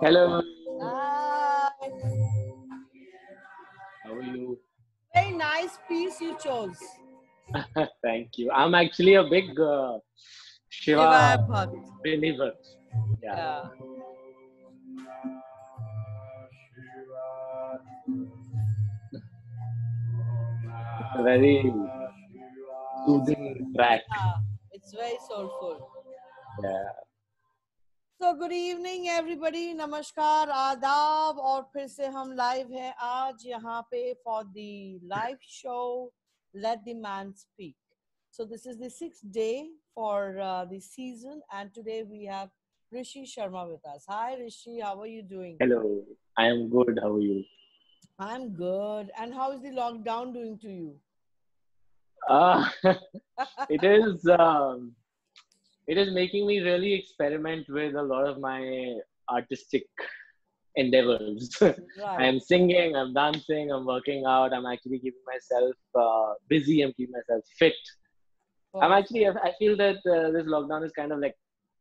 Hello, Hi. how are you? Very nice piece you chose. Thank you. I'm actually a big Shiva Shiva Bhakt. believer. Yeah, Yeah. it's a very soothing track. Yeah. It's very soulful. Yeah. So good evening everybody. नमस्कार आदाब और फिर से हम live हैं आज यहाँ पे for the live show Let the Man Speak. So this is the 6th day for the season and today we have Rishi Sharma with us. Hi Rishi, how are you doing? Hello, I am good. How are you? I'm good. And how is the lockdown doing to you? Uh, it is um, it is making me really experiment with a lot of my artistic endeavors. I Right. am singing, I'm dancing, I'm working out. I'm actually keeping myself busy. I'm keeping myself fit. Perfect. I feel that this lockdown is kind of like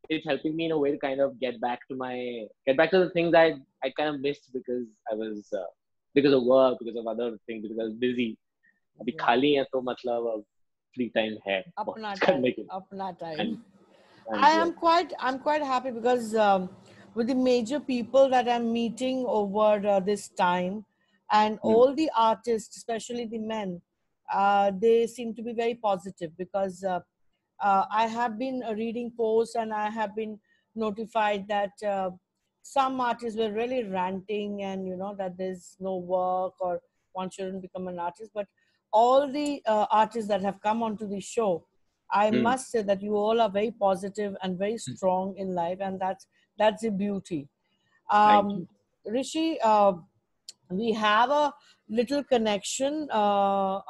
it's helping me in a way to kind of get back to the things I kind of missed because I was because of work, because of other things, because I was busy. अभी Yeah. खाली है तो मतलब अब free time है बहुत Apna कुछ time. करने के लिए. Apna And, time. and yeah. I'm quite happy because with the major people that I'm meeting over this time, and Hmm. all the artists, especially the men, they seem to be very positive because I have been reading posts and I have been notified that some artists were really ranting and that there's no work or one shouldn't become an artist. But all the artists that have come onto the show, I Hmm. must say that you all are very positive and very strong in life, and that's the beauty. Thank you. Rishi, we have a little connection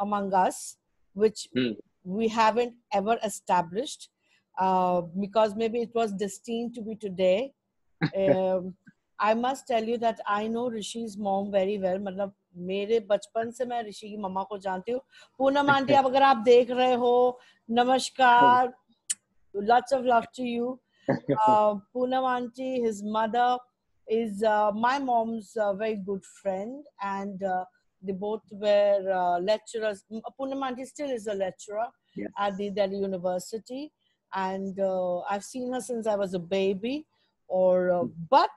among us, which Hmm. we haven't ever established because maybe it was destined to be today. Um, I must tell you that I know Rishi's mom very well. मतलब मेरे बचपन से मैं ऋषि की मम्मा को जानती हूँ. Poonam aunty, अब अगर आप देख रहे हो, नमस्कार. Lots of love to you. Poonam auntie, his mother, is my mom's very good friend, and they both were lecturers. Poonam auntie still is a lecturer at the Yes. Delhi University, and I've seen her since I was a baby. But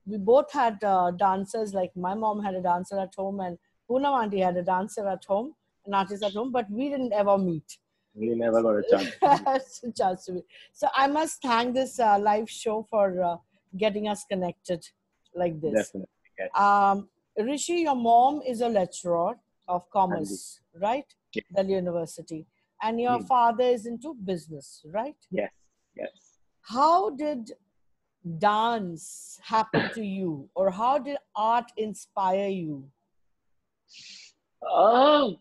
we both had dancers. Like my mom had a dancer at home, and Poonam auntie had a dancer at home, an artist at home. But we didn't ever meet. We never got a chance to meet. Chance to be. So I must thank this live show for getting us connected like this. Definitely. Yes. Rishi, your mom is a lecturer of हाँ जी. commerce, right? Yes. Delhi University. And your Hmm. father is into business, right? Yes. Yes. How did dance happen to you, or how did art inspire you? Oh,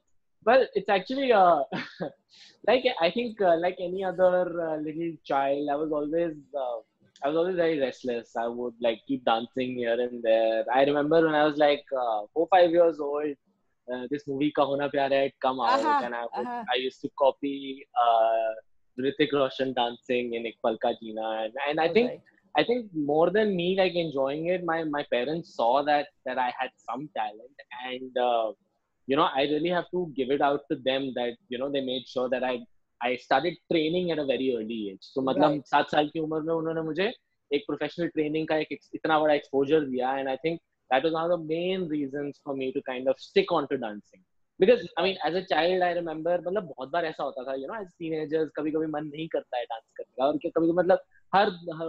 well, it's actually like I think like any other little child, I was always very restless. I would like keep dancing here and there. I remember when I was like 4, 5 years old, this movie Kaho Na Pyar Hai had come out, Aha, and aha. I used to copy Hrithik Roshan dancing in Ek Pal Ka Jeena, and All right. I think more than me like enjoying it, my parents saw that I had some talent, and I really have to give it out to them that they made sure that I started training at a very early age. So मतलब Right. 7 साल की उम्र में उन्होंने मुझे एक professional training का एक इतना बड़ा एक्सपोजर दिया, and I think that was one of the main reasons for me to kind of stick on to dancing. Because I Right. mean, as a child, I remember मतलब बहुत बार ऐसा होता था, as teenagers कभी कभी मन नहीं करता है डांस करने का, और कभी कभी मतलब हर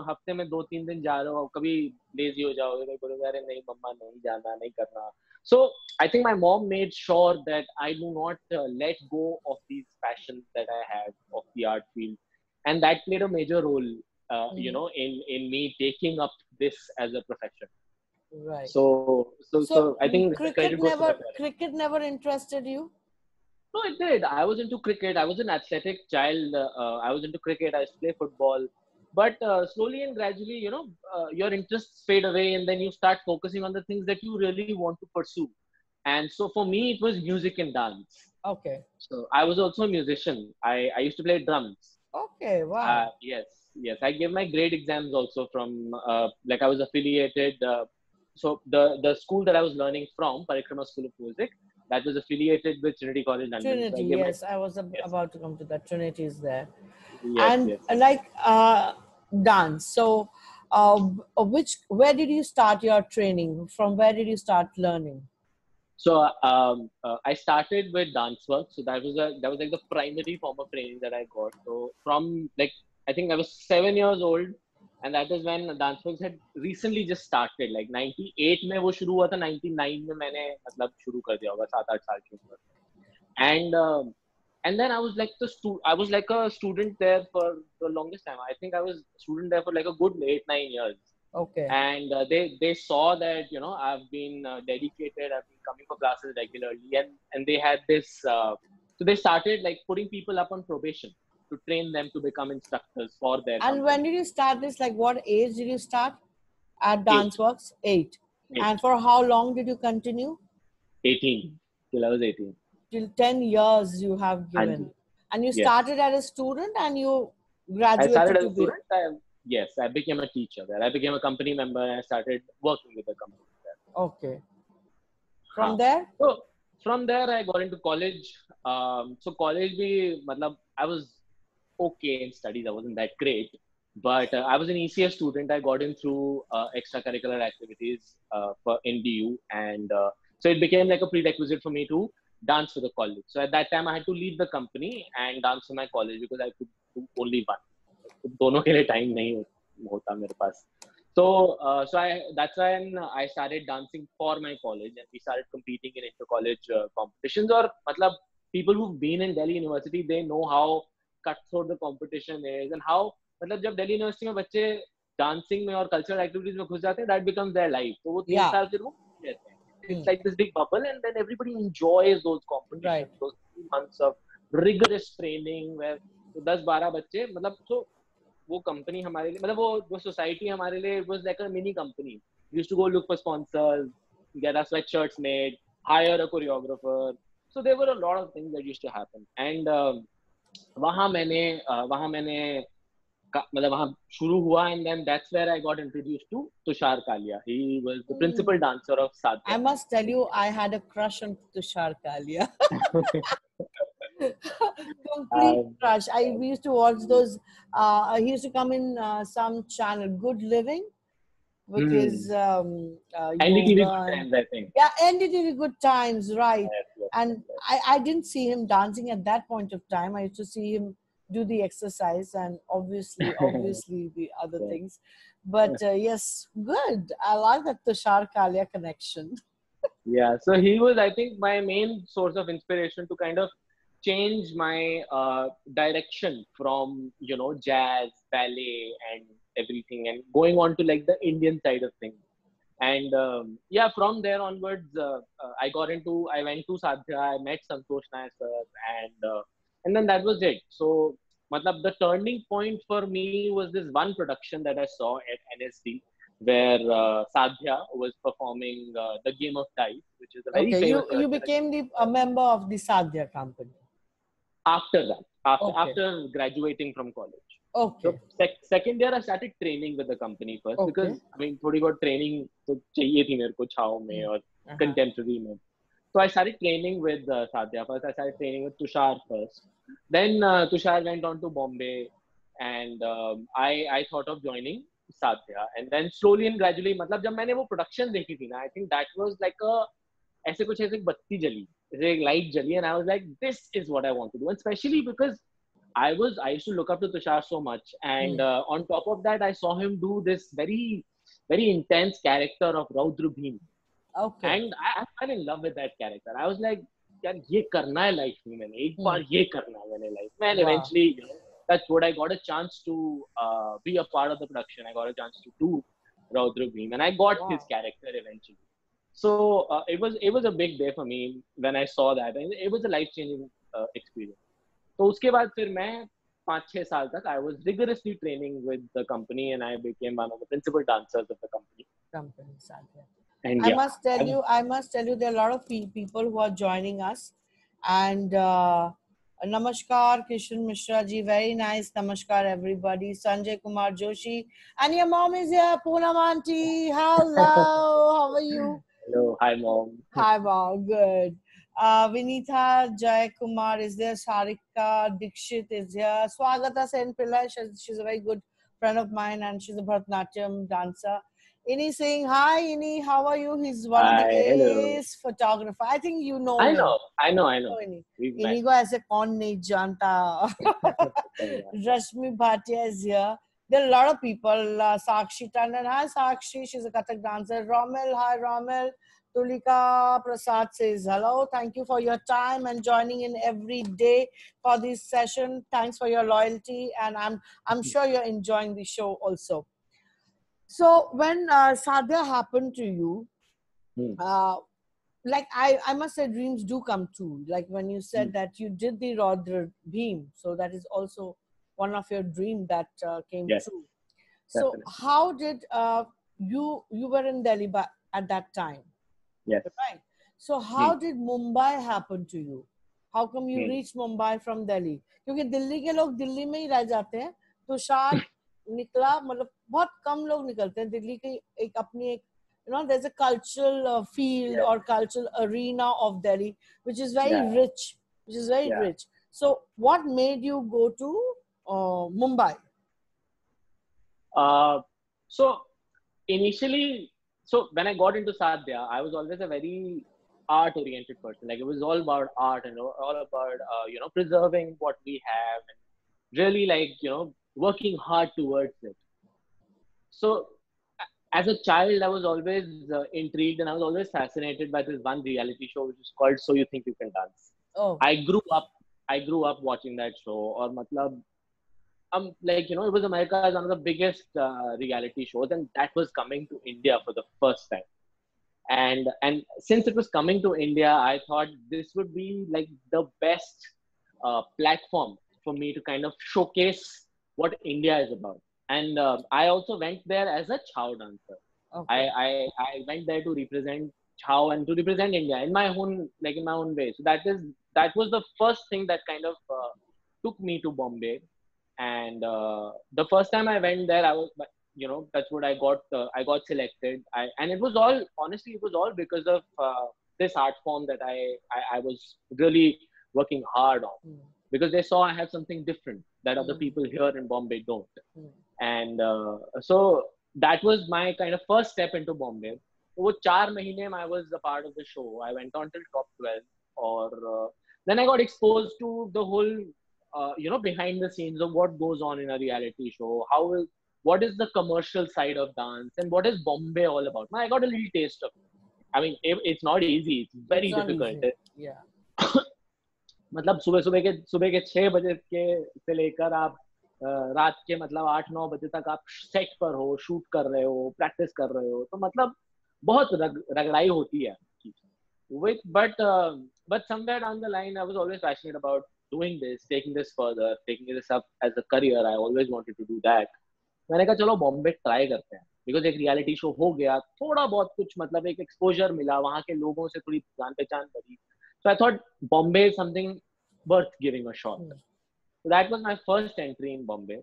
हफ्ते में 2-3 दिन जा रहे हो, कभी लेजी हो जाओगे, कभी बोलोगे अरे नहीं मम्मा नहीं जाना, नहीं करना. So I think my mom made sure that I do not let go of these passions that I had of the art field, and that played a major role, Mhm. in me taking up this as a profession. Right. So I think the credit goes to my parents. Cricket never interested you? No, it did. I was into cricket. I was an athletic child. I was into cricket. I used to play football. but slowly and gradually, your interests fade away, and then you start focusing on the things that you really want to pursue. And so for me, it was music and dance. Okay. So I was also a musician. I used to play drums. Okay. Wow. Yes, yes. I gave my grade exams also from like I was affiliated. So the school that I was learning from, Parikrama School of Music, that was affiliated with Trinity College London. So I Trinity. gave my Yes, I was yes, about to come to that. Trinity is there. yes, And yes. like dance. So, where did you start your training? From where did you start learning? So I started with dance work. So that was like the primary form of training that I got. So from like I think I was 7 years old, and that is when dance works had recently just started. Like 98 में वो शुरू हुआ था, 99 में मैंने मतलब शुरू कर दिया होगा 7-8 साल की उम्र में. And then I was like I was like a student there for the longest time. I think I was a student there for like a good 8-9 years. Okay. And they saw that I've been dedicated. I've been coming for classes regularly, and they had this. So they started like putting people up on probation to train them to become instructors for their And when company. did you start this? Like, what age did you start at Eight, DanceWorks? 8. eight, And for how long did you continue? 18 till I was 18. Till 10 years you have And given. And you yes, started as a student and you I started graduated as to a be. student. Yes, I became a teacher there. I became a company member, and I started working with the company there. Okay. From Huh. there? So from there, I got into college. So college, I was okay in studies. I wasn't that great, but I was an ECS student. I got in through extracurricular activities for NDU, and so it became like a prerequisite for me to dance for the college. So at that time, I had to leave the company and dance for my college because I could do only one. दोनों के लिए time नहीं होता मेरे पास. So that's when I started dancing for my college, and we started competing in inter-college competitions. Or मतलब people who've been in Delhi University, they know how cutthroat the competition is, and how मतलब जब Delhi University में बच्चे dancing में और cultural activities में घुस जाते हैं, that becomes their life. तो वो 3 साल फिर वो रहते हैं. It's like this big bubble, and then everybody enjoys those competitions, Right. those 3 months of rigorous training where 10-12 बच्चे मतलब so वो कंपनी हमारे लिए मतलब वो सोसाइटी हमारे लिए it was like a mini company. We used to go look for sponsors, get our sweatshirts made, hire a choreographer. So there were a lot of things that used to happen. And वहाँ मैंने मतलब वहाँ शुरू हुआ, and then that's where I got introduced to Tushar Kalia. He was the principal dancer of I Sadhya. must tell you, I had a crush on Tushar Kalia. Complete crush. We used to watch those. He used to come in some channel, Good Living, with his NDTV yoga. Good Times, I think. Yeah, NDTV Good Times, right. Yes, And I didn't see him dancing at that point of time. I used to see him do the exercise and obviously the other Yeah. things. But yes, good. I like that Tushar Kalia connection. Yeah, so he was, I think, my main source of inspiration to kind of change my direction from, jazz, ballet, and everything, and going on to like the Indian side of things. And yeah, from there onwards, I went to Sadhya, I met Santosh Nair sir, and then that was it. So, matlab, the turning point for me was this one production that I saw at NSD, where Sadhya was performing The Game of Dice, which is a very Okay, famous you production. became a member of the Sadhya company. After that, Okay. after graduating from college. Okay. So second year I started training with the company first, Okay. because I mean थोड़ी बहुत training तो चाहिए थी मेरे को छाव में और contemporary में. So I started training with Sadhya first. I started training with Tushar first. Then Tushar went on to Bombay, and I thought of joining Sadhya. And then slowly and gradually, मतलब जब मैंने वो production देखी थी ना, I think that was like ऐसे कुछ ऐसे एक बत्ती जली, ऐसे एक light जली, and I was like, this is what I want to do. And especially because I used to look up to Tushar so much, and on top of that, I saw him do this very, very intense character of Raudra Bhim. Okay. And I fell in love with that character. I was like, यार ये करना है life में मैंने, एक बार ये करना है मैंने life में. And eventually, that's what I got a chance to be a part of the production. I got a chance to do Raudra Bhim, and I got his character eventually. So it was a big day for me when I saw that, and it was a life changing experience. तो उसके बाद फिर मैं 5-6 साल तक I was rigorously training with the company and I became one of the principal dancers of the company. And I yeah, must tell you, there are a lot of people who are joining us. And Namaskar, Kishan Mishra ji, very nice. Namaskar, everybody. Sanjay Kumar Joshi. And your mom is here, Poonam auntie. Hello, how are you? Hello, hi mom. Hi mom, good. Vinitha Jay Kumar is there. Sarika Dikshit is here. Swagata Sen Pillai, she's a very good friend of mine and she's a Bharatanatyam dancer. Ini saying hi, Ini, how are you? He's one of the Hello. ace photographer. I think you know I him. know. Ini को ऐसे कौन नहीं जानता. Rashmi Bhatia is here. There are a lot of people. Sakshi Tandon, hi Sakshi, she's a Kathak dancer. Romel, hi Romel. Tulika Prasad says hello. Thank you for your time and joining in every day for this session. Thanks for your loyalty, and I'm sure you're enjoying the show also. So when Sadhya happened to you, like I must say, dreams do come true. Like when you said that you did the Rodra Bheem, so that is also one of your dream that came true. So definitely. how did you were in Delhi at that time? Yes. Right. So how did Mumbai happen to you? How come you reached Mumbai from Delhi? क्योंकि दिल्ली के लोग दिल्ली में ही रह जाते हैं, तो शायद निकला, मतलब बहुत कम लोग निकलते हैं दिल्ली की एक अपनी एक, you know, there's a cultural field or cultural arena of Delhi which is very rich, rich. So what made you go to Mumbai? So initially, so when I got into Sadhya, I was always a very art-oriented person. Like it was all about art and all about preserving what we have and really working hard towards it. So as a child, I was always intrigued and I was always fascinated by this one reality show which is called So You Think You Can Dance. Oh. I grew up watching that show. Or matlab, it was America's one of the biggest reality shows, and that was coming to India for the first time. And since it was coming to India, I thought this would be like the best platform for me to kind of showcase what India is about. And I also went there as a Chhau dancer. Okay. I went there to represent Chhau and to represent India in my own way. So that was the first thing that kind of took me to Bombay. And the first time I went there, I was, that's what I got selected. And it was all, honestly, it was all because of this art form that I was really working hard on, because they saw I have something different that other people here in Bombay don't. And so that was my kind of first step into Bombay. So 4 mahine I was a part of the show. I went on till top 12, or then I got exposed to the whole behind the scenes of what goes on in a reality show. What is the commercial side of dance, and what is Bombay all about? I got a little taste of it. I mean, it's not easy. It's very difficult. Yeah. मतलब सुबह के 6 बजे से लेकर आप रात के 8-9 बजे तक आप सेट पर हो, शूट कर रहे हो, प्रैक्टिस कर रहे हो, तो मतलब बहुत रगड़ाई होती है. But somewhere down the line, I was always passionate about doing this, taking this further, taking this up as a career. I always wanted to do that. मैंने कहा चलो बॉम्बे ट्राई करते हैं, बिकॉज एक रियलिटी शो हो गया, थोड़ा बहुत कुछ एक एक्सपोजर मिला, वहां के लोगों से थोड़ी जान पहचान बनी. So I thought Bombay is something worth giving a shot. So that was my first entry in Bombay.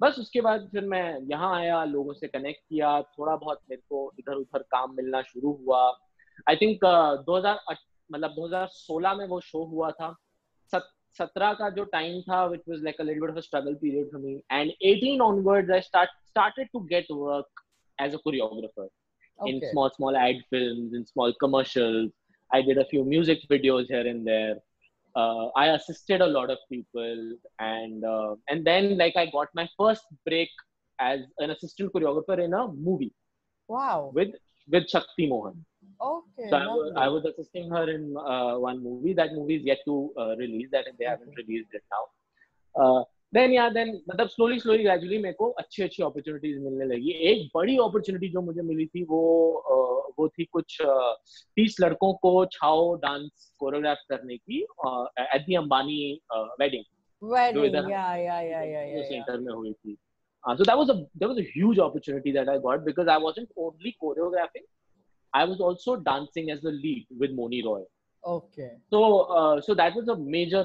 बस उसके बाद फिर मैं यहाँ आया, लोगों से कनेक्ट किया, थोड़ा बहुत मेरे को इधर उधर काम मिलना शुरू हुआ. आई थिंक 2016 में वो शो हुआ था. 17 का जो टाइम था, which was like a little bit of a struggle period for me, and 18 onwards I started to get work as a choreographer in small ad films, in small commercials. I did a few music videos here and there. I assisted a lot of people, and then I got my first break as an assistant choreographer in a movie. Wow. With Shakti Mohan. Okay. So I was assisting her in one movie. That movie is yet to release. That they haven't released it now. Then मतलब slowly gradually मेरे को अच्छी opportunities मिलने लगी. एक बड़ी opportunity जो मुझे मिली थी वो थी कुछ 30 लड़कों को छाओ डांस कोरियोग्राफ करने की at the Ambani wedding. wedding, इधर yeah, yeah, yeah, yeah, जो yeah, yeah. सेंटर में हुई थी. So that was a huge opportunity that I got because I wasn't only choreographing, I was also dancing as the lead with Moni Roy. Okay. So that was a major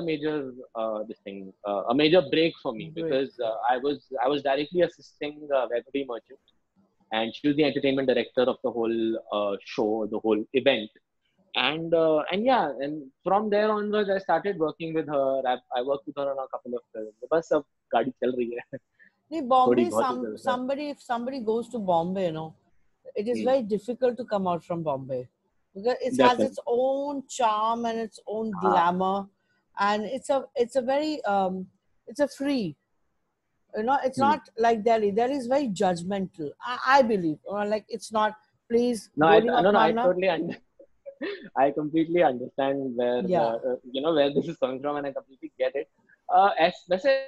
this thing, a major break for me Break. because I was directly assisting Vaibhavi Merchant, and she was the entertainment director of the whole show, the whole event. And yeah, and from there onwards I started working with her. I worked with her on a couple of films. बस अब गाड़ी चल रही है. Nee, थोड़ी Bombay, बहुत ही चल रहा है. somebody, if somebody goes to Bombay, you know, it is very difficult to come out from Bombay because it has its Definitely. own charm and its own हाँ. glamour, and it's a very it's a free, you know, it's Hmm. not like Delhi. Delhi is very judgmental. I believe, like it's not. Please, No, goli mat no, no. I marna. totally I completely understand where Yeah. where this is coming from, and I completely get it. वैसे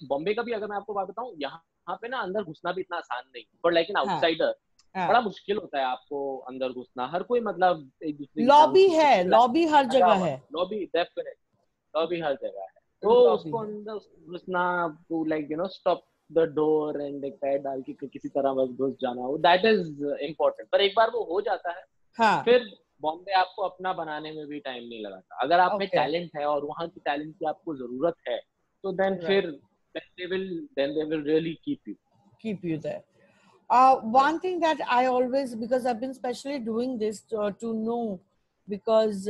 बॉम्बे का भी अगर मैं आपको बात बताऊं, यहाँ पे ना अंदर घुसना भी इतना आसान नहीं. फॉर लाइक एन हाँ, आउटसाइडर हाँ. बड़ा मुश्किल होता है आपको अंदर घुसना. हर कोई मतलब एक दूसरे की लॉबी टांग है, लॉबी हर लगा जगह हुआ है. है. लॉबी डेफिनेट, लॉबी हर जगह है. तो लॉबी उसको है. अंदर घुसना, to like stop the door and एक पैर डाल के किसी तरह बस घुस जाना, दैट इज इम्पोर्टेंट. पर एक बार वो हो जाता है, हाँ. फिर बॉम्बे आपको अपना बनाने में भी टाइम नहीं लगाता. अगर आप में Okay. टैलेंट है और वहाँ की टैलेंट की आपको जरूरत है, तो देन Right. फिर then they will really keep you. Keep you there. One thing that I always, because I've been specially doing this to know, because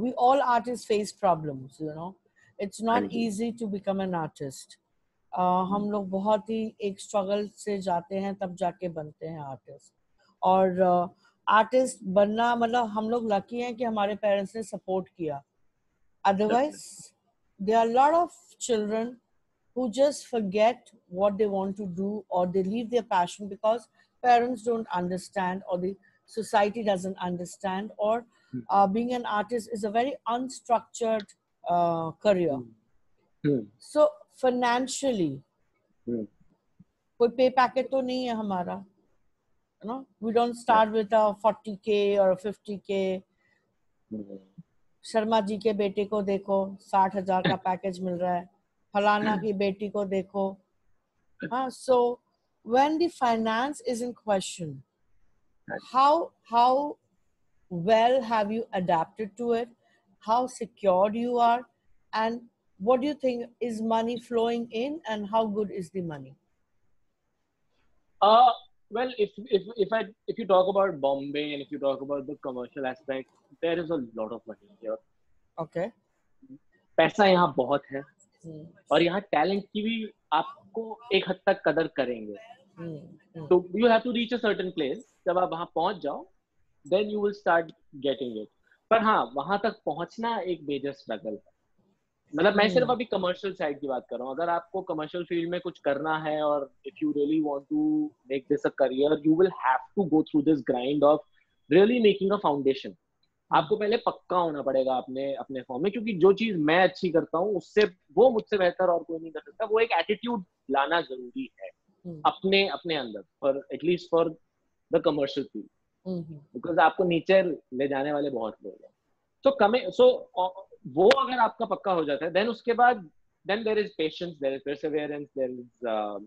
we all artists face problems, you know. It's हाँ not ji. easy to become an artist. हम लोग बहुत ही एक struggle से जाते हैं, तब जाके बनते हैं आर्टिस्ट. और आर्टिस्ट बनना मतलब हम लोग लकी हैं कि हमारे पेरेंट्स ने सपोर्ट किया. Otherwise, there are a lot of children who just forget what they want to do, or they leave their passion because parents don't understand, or the society doesn't understand, or being an artist is a very unstructured career. So financially, कोई पे packet तो नहीं है हमारा, you know, we don't start with a 40K or a 50K. Sharma ji के बेटे को देखो, 60,000 का पैकेज मिल रहा है. फलाना की बेटी को देखो. हाँ. So when the finance is in question, how well have you adapted to it? How secured you are, and what do you think, is money flowing in, and how good is the money? Well, if you talk about Bombay and if you talk about the commercial aspect, there is a lot of money here. Okay. पैसा यहाँ बहुत है, और यहाँ talent की भी आपको एक हद तक कदर करेंगे. तो you have to reach a certain place. जब आप वहाँ पहुँच जाओ, then you will start getting it. पर हाँ, वहाँ तक पहुँचना एक मेजर स्ट्रगल है. मतलब मैं सिर्फ अभी कमर्शियल साइड की बात कर रहा हूँ. अगर आपको कमर्शियल फील्ड में कुछ करना है, और if you really want to make this a career, you will have to go through this grind of really making a foundation. आपको पहले पक्का होना पड़ेगा अपने फॉर्म में, क्योंकि जो चीज मैं अच्छी करता हूँ उससे वो मुझसे बेहतर और कोई नहीं कर सकता. वो एक एटीट्यूड लाना जरूरी है अपने अंदर, for at least for the commercial field, because आपको नीचे ले जाने वाले बहुत लोग हैं. सो वो अगर आपका पक्का हो जाता है, देन उसके बाद then there is patience, there is perseverance, there is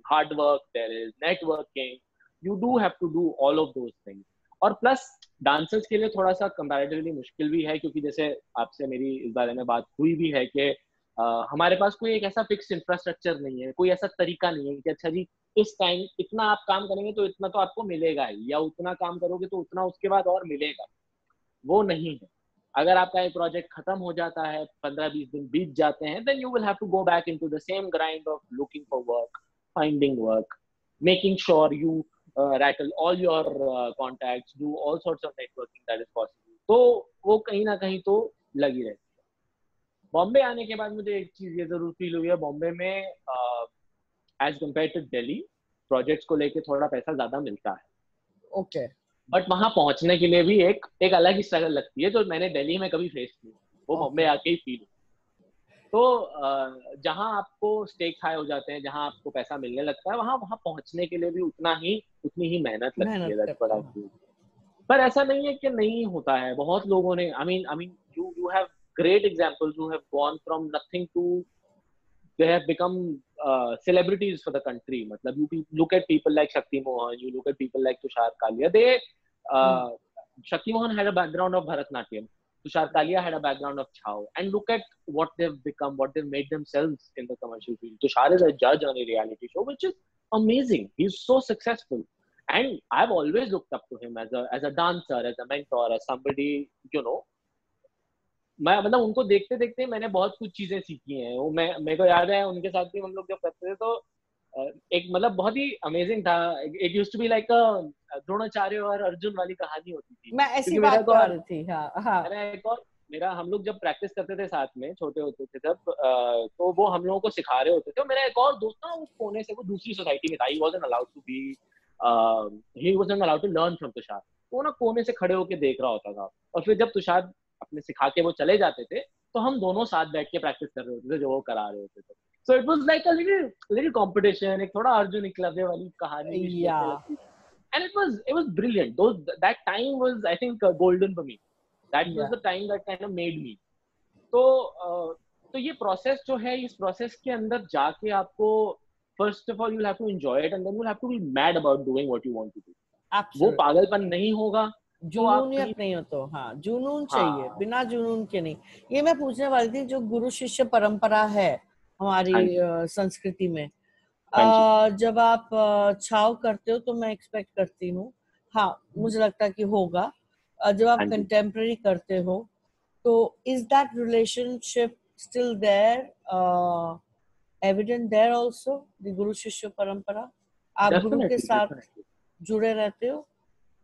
hard work, there is networking. You do have to do all of those things. और प्लस डांसर्स के लिए थोड़ा सा कंपैरेटिवली मुश्किल भी है, क्योंकि जैसे आपसे मेरी इस बारे में बात हुई भी है कि हमारे पास कोई एक ऐसा फिक्स इंफ्रास्ट्रक्चर नहीं है, कोई ऐसा तरीका नहीं है कि अच्छा जी इस टाइम इतना आप काम करेंगे तो इतना तो आपको मिलेगा ही, या उतना काम करोगे तो उतना उसके बाद और मिलेगा. वो नहीं है. अगर आपका एक प्रोजेक्ट खत्म हो जाता है, 15-20 दिन बीत जाते हैं, then you will have to go back into the same grind of looking for work, finding work, making sure you rattle all your contacts, do all sorts of networking that is possible. तो वो कहीं ना कहीं तो लगी रहती है. बॉम्बे आने के बाद मुझे एक चीज ये जरूर फील हुई है, बॉम्बे में as compare to Delhi projects को लेके थोड़ा पैसा ज्यादा मिलता है. Okay. बट वहां पहुंचने के लिए भी एक अलग ही स्ट्रगल लगती है, जो मैंने दिल्ली में कभी फेस की, वो बॉम्बे आके ही फील. तो जहां आपको स्टेक्स हाई हो जाते हैं, जहां आपको पैसा मिलने लगता है, वहां पहुंचने के लिए भी उतनी ही मेहनत लगती है. That's what I feel. पर ऐसा नहीं है कि नहीं होता है. बहुत लोगों ने I mean you have great examples who have gone from nothing to they have become celebrities for the country. Matlab, look at people like Shakti Mohan, you look at people like Tushar Kalia. Shakti Mohan had a background of Bharatnatyam. Tushar Kalia had a background of Chhau. And look at what they've become, what they've made themselves in the commercial field. Tushar is a judge on a reality show, which is amazing. He's so successful. And I've always looked up to him as a dancer, as a mentor, as somebody, you know, मैं मतलब उनको देखते देखते मैंने बहुत कुछ चीजें सीखी हैं। वो मैं मेरे को याद है उनके साथ भी हम लोग जब करते थे तो एक मतलब बहुत ही अमेजिंग था। It used to be like Dronacharya और अर्जुन वाली कहानी होती थी। मैं ऐसी बात कर रही थी। हाँ हाँ। मेरा हम लोग जब प्रैक्टिस करते थे साथ में, छोटे होते थे तब, तो वो हम लोगों को सिखा रहे होते थे। मेरा एक और दोस्त ना उस कोने से, वो दूसरी सोसाइटी में था, he wasn't allowed to learn from Tushar. वो ना कोने से खड़े होके देख रहा होता था, और फिर जब तुषार अपने सिखा के वो चले जाते थे तो हम दोनों साथ बैठ के प्रैक्टिस कर रहे होते थे जो वो करा रहे होते थे। So it was like a little competition, एक थोड़ा अर्जुन एकलव्य वाली कहानी भी लगती थी। And it was brilliant. That time was I think golden for me. That was the time that kind of made me. तो ये प्रोसेस जो है, इस प्रोसेस के अंदर जाके आपको first of all you have to enjoy it, and then you have to be mad about doing what you want to do. वो पागलपन नहीं होगा, जुनूनियत नहीं हो तो। हाँ, जुनून चाहिए, बिना जुनून के नहीं। ये मैं पूछने वाली थी, जो गुरु शिष्य परंपरा है हमारी संस्कृति में, जब आप छाव करते हो तो मैं एक्सपेक्ट करती हूँ, हाँ मुझे लगता है कि होगा, जब आप कंटेम्प्रेरी करते हो तो is that relationship still there, evident there also, the guru shishya परंपरा? आप गुरु के साथ जुड़े रहते हो?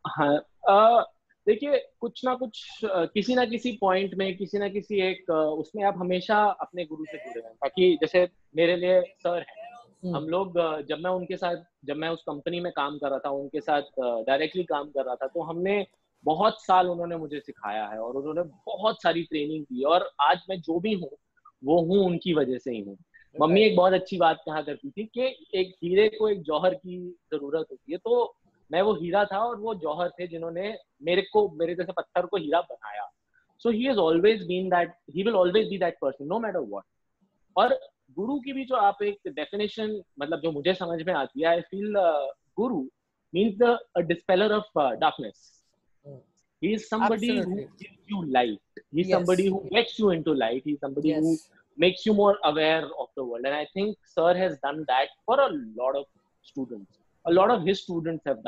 हाँ, देखिए कुछ ना कुछ, किसी ना किसी पॉइंट में, किसी ना किसी एक उसमें आप हमेशा अपने गुरु से जुड़े हैं। ताकि जैसे मेरे लिए सर हैं, हम लोग जब मैं उनके साथ, जब मैं उस कंपनी में काम कर रहा था, उनके साथ डायरेक्टली काम कर रहा था, तो हमने बहुत साल उन्होंने मुझे सिखाया है और उन्होंने बहुत सारी ट्रेनिंग की, और आज मैं जो भी हूँ वो हूँ उनकी वजह से ही हूँ। मम्मी एक बहुत अच्छी बात कहा करती थी कि एक हीरे को एक जौहर की जरूरत होती है, तो मैं वो हीरा था और वो जौहर थे जिन्होंने मेरे जैसे पत्थर को हीरा बनाया। So he has always been that, he will always be that person no matter what. और गुरु की भी जो आप एक डेफिनेशन, मतलब जो मुझे समझ में आती है, I feel guru means the dispeller of darkness. He is somebody who gives you light. He is somebody who gets you into light. He is somebody who makes you more aware of the world. And I think Sir has done that for a lot of students. A lot of his students have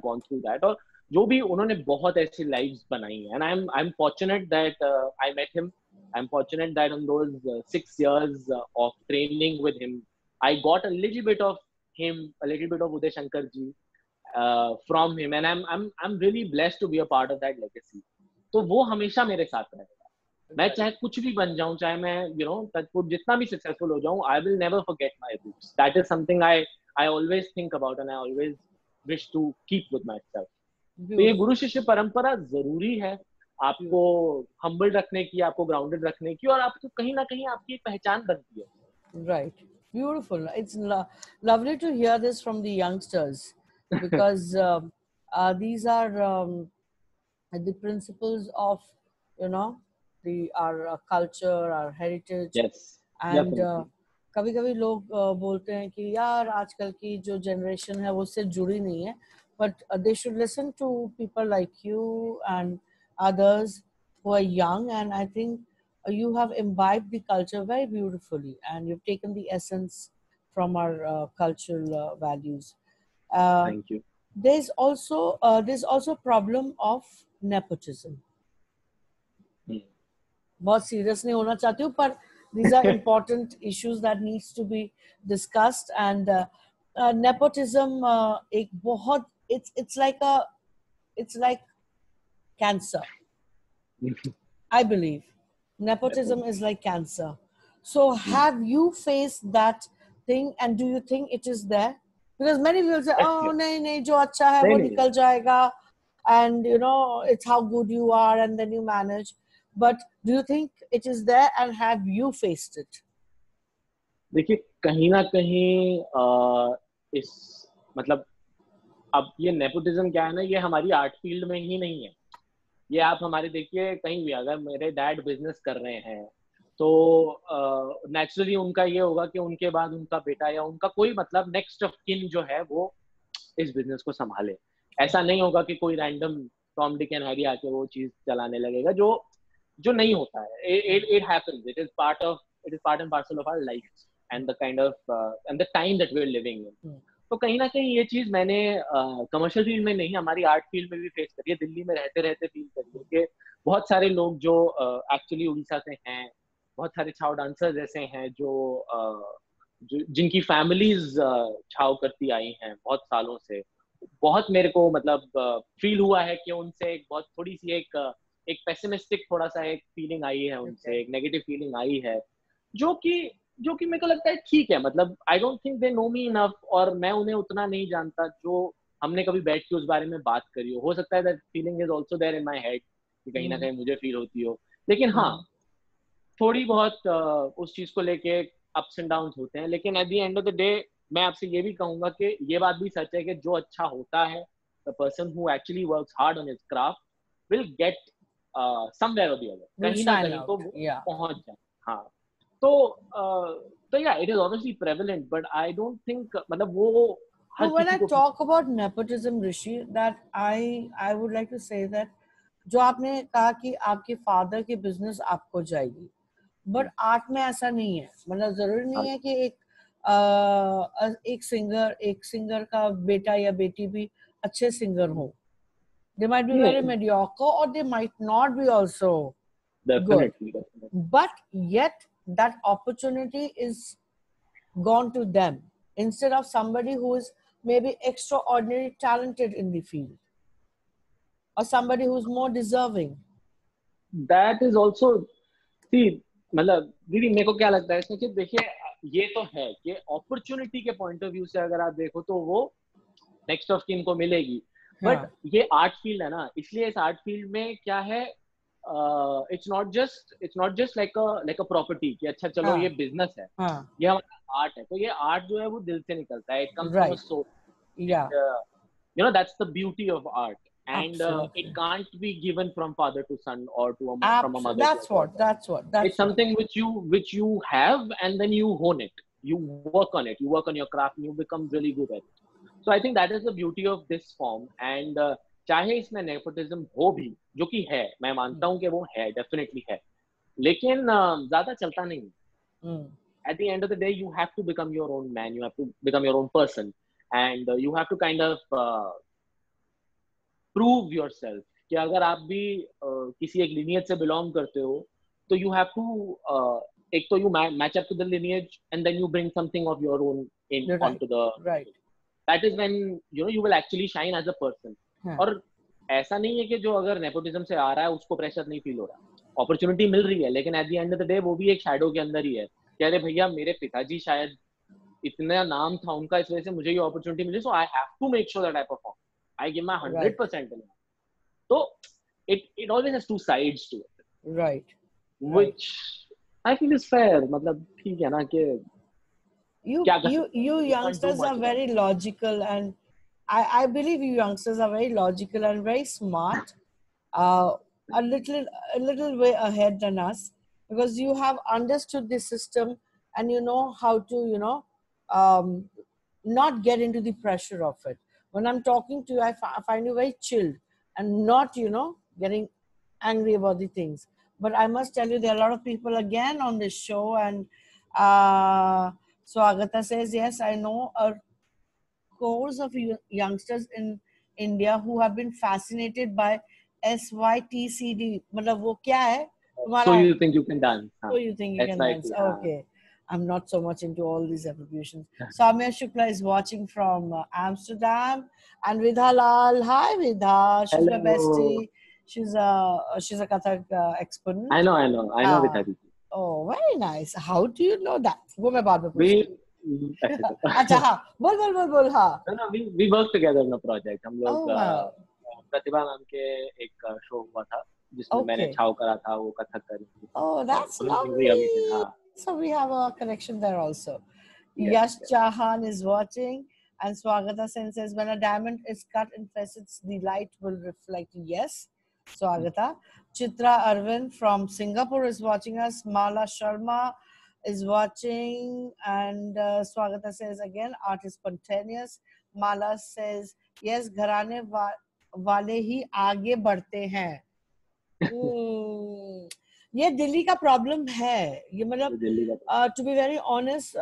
gone through that. और जो भी उन्होंने बहुत ऐसी lives बनाई हैं. And I'm fortunate that I met him. I'm fortunate that in those 6 years of training with him, I got a little bit of him, a little bit of Uday Shankar ji from him, and I'm really blessed to be a part of that legacy. तो वो हमेशा मेरे साथ रहेगा। मैं चाहे कुछ भी बन जाऊं, चाहे मैं touchwood जितना भी successful हो जाऊं, I will never forget my roots. That is something I always think about and I always wish to keep with myself. तो ये गुरु शिष्य परंपरा जरूरी है आपको humble रखने की, आपको grounded रखने की, और आपको कहीं ना कहीं आपकी एक पहचान बनती है। Right, beautiful. It's lovely to hear this from the youngsters, because these are the principles of our culture, our heritage. Yes, and कभी-कभी लोग बोलते हैं कि यार आजकल की जो जनरेशन है वो उससे जुड़ी नहीं है, but they should listen to people like you and others who are young, and I think you have imbibed the culture very beautifully and you've taken the essence from our cultural values. Thank you. There's also problem of nepotism. बहुत serious नहीं होना चाहती हूँ, पर these are important issues that needs to be discussed. And nepotism एक बहुत it's like cancer. I believe nepotism is like cancer. So have you faced that thing, and do you think it is there? Because many people say, oh नहीं जो अच्छा है वो निकल जाएगा, and it's how good you are and then you manage. But do you think it is there, and have you faced it? देखिए कहीं ना कहीं इस मतलब अब ये नेपोटिज्म क्या है ना, ये हमारी आर्ट फील्ड में ही नहीं है, ये आप हमारे देखिए कहीं भी, अगर मेरे डैड बिजनेस कर रहे हैं तो नेचुरली उनका ये होगा कि उनके बाद उनका बेटा या उनका कोई मतलब नेक्स्ट ऑफ किन जो है वो इस बिजनेस को संभाले। ऐसा नहीं होगा कि कोई random Tom Dick and Harry आके वो चीज चलाने लगेगा, जो जो नहीं होता है। It happens, it is part and parcel of our life and the kind of and the time that we are living in. तो कहीं ना कहीं ये चीज मैंने कमर्शियल फील्ड में नहीं, हमारी आर्ट फील्ड में भी फेस करी है, दिल्ली में रहते रहते फील करी है कि बहुत सारे लोग जो एक्चुअली उड़ीसा से हैं, बहुत सारे छाव डांसर्स ऐसे हैं जो जिनकी फैमिलीज छाव करती आई हैं बहुत सालों से। बहुत मेरे को मतलब फील हुआ है कि उनसे एक बहुत थोड़ी सी एक पेसिमिस्टिक थोड़ा सा एक फीलिंग आई है उनसे, एक नेगेटिव फीलिंग आई है, जो कि जो कि मेरे को लगता है ठीक है। मतलब I don't think they know me enough, और मैं उन्हें उतना नहीं जानता जो हमने कभी बैठ के उस बारे में बात करी हो सकता है that feeling is also there in my head कि कहीं ना कहीं मुझे फील होती हो। लेकिन हाँ, थोड़ी बहुत उस चीज को लेके अप्स एंड डाउन होते हैं, लेकिन eight the end of the day मैं आपसे ये भी कहूंगा कि ये बात भी सच है कि जो अच्छा होता है, the person who actually works hard on his craft will get somewhere और द अदर, Will कहीं ना shine कहीं out. तो वो Yeah. पहुंच जाए। हाँ, तो तो या it is obviously prevalent, but I don't think मतलब वो हर So when किसी I को talk about nepotism, Rishi, that I would like to say that जो आपने कहा कि आपके फादर की बिजनेस आपको जाएगी, बट आर्ट में ऐसा नहीं है। मतलब जरूरी नहीं है कि एक सिंगर का बेटा या बेटी भी अच्छे सिंगर हो। They might be very mediocre or they might not be also good. Definitely But yet that opportunity is gone to them instead of somebody who is maybe extraordinarily talented in the field or somebody who's more deserving. That is also see. मतलब दीदी मेरे को क्या लगता है इसमें कि देखिए ये तो है कि अपॉर्चुनिटी के पॉइंट ऑफ व्यू से अगर आप देखो तो वो नेक्स्ट ऑफ किन को मिलेगी, बट ये आर्ट फील्ड है ना, इसलिए इस आर्ट फील्ड में क्या है, it's not just like a property कि अच्छा चलो ये बिजनेस है, ये हमारा आर्ट है। तो ये आर्ट जो है वो दिल से निकलता है, it comes from a soul. Yeah, You know, that's the beauty of art, and it absolutely. can't be given from father to son or from a mother to a That's what. daughter. It's That's what. something which you have, and then you hone it, you work on it, you work on your craft, and you become really good at it. So I think that is the beauty of this form, and चाहे इसमें nepotism हो भी, जो कि है, मैं मानता हूँ कि वो है, डेफिनेटली है, लेकिन ज्यादा चलता नहीं है। At the end of the day, you have to become your own man, you have to become your own person, and you have to kind of prove your self कि अगर आप भी किसी एक लिनियज से बिलोंग करते हो तो यू हैव टू एक तो you match up to the lineage and then you bring something of your own in onto the, that is when you know you will actually shine as a person. और ऐसा नहीं है कि जो अगर nepotism से आ रहा है उसको प्रेशर नहीं फील हो रहा, अपॉर्चुनिटी मिल रही है, लेकिन eight the end of the day वो भी एक शैडो के अंदर ही है कि अरे भैया मेरे पिताजी शायद इतना नाम था उनका, इस वजह से मुझे ये अपॉर्चुनिटी मिली, so I have to make sure that I perform, I give my 100% in it. So it always has two sides to it. Right. Which I feel is fair. मतलब ठीक है ना कि you youngsters are very logical, and I believe you youngsters are very logical and very smart, a little way ahead than us, because you have understood the system and you know how to not get into the pressure of it. When I'm talking to you, I find you very chilled and not, getting angry about the things. But I must tell you, there are a lot of people again on this show. And so Agatha says, yes, I know a course of youngsters in India who have been fascinated by SYTCD. मतलब वो क्या है? So you think you can dance? So you think you can dance? Okay. I'm not so much into all these abbreviations. Samya Shukla is watching from Amsterdam, and Vidha Lal. Hi, Vidha. She's my bestie. She's a Kathak exponent. I know Vidha ji. Oh, very nice. How do you know that? वो मैं बाद में पूछूंगी. अच्छा हाँ, बोल हाँ. No, we work together on a project. हम लोग प्रतिभा नाम के एक शो हुआ था जिसमें मैंने छाव करा था, वो कथक करी थी. Oh, that's lovely. So we have a connection there also. Yash Chahan is watching, and Swagata Sen says, when a diamond is cut in facets, the light will reflect. Yes, Swagata. Chitra Arvind from Singapore is watching us. Mala Sharma is watching, and Swagata says again, art is spontaneous. Mala says, yes, घराने वाले ही आगे बढ़ते हैं. ये दिल्ली का problem है. ये मतलब टू बी वेरी ऑनेस्ट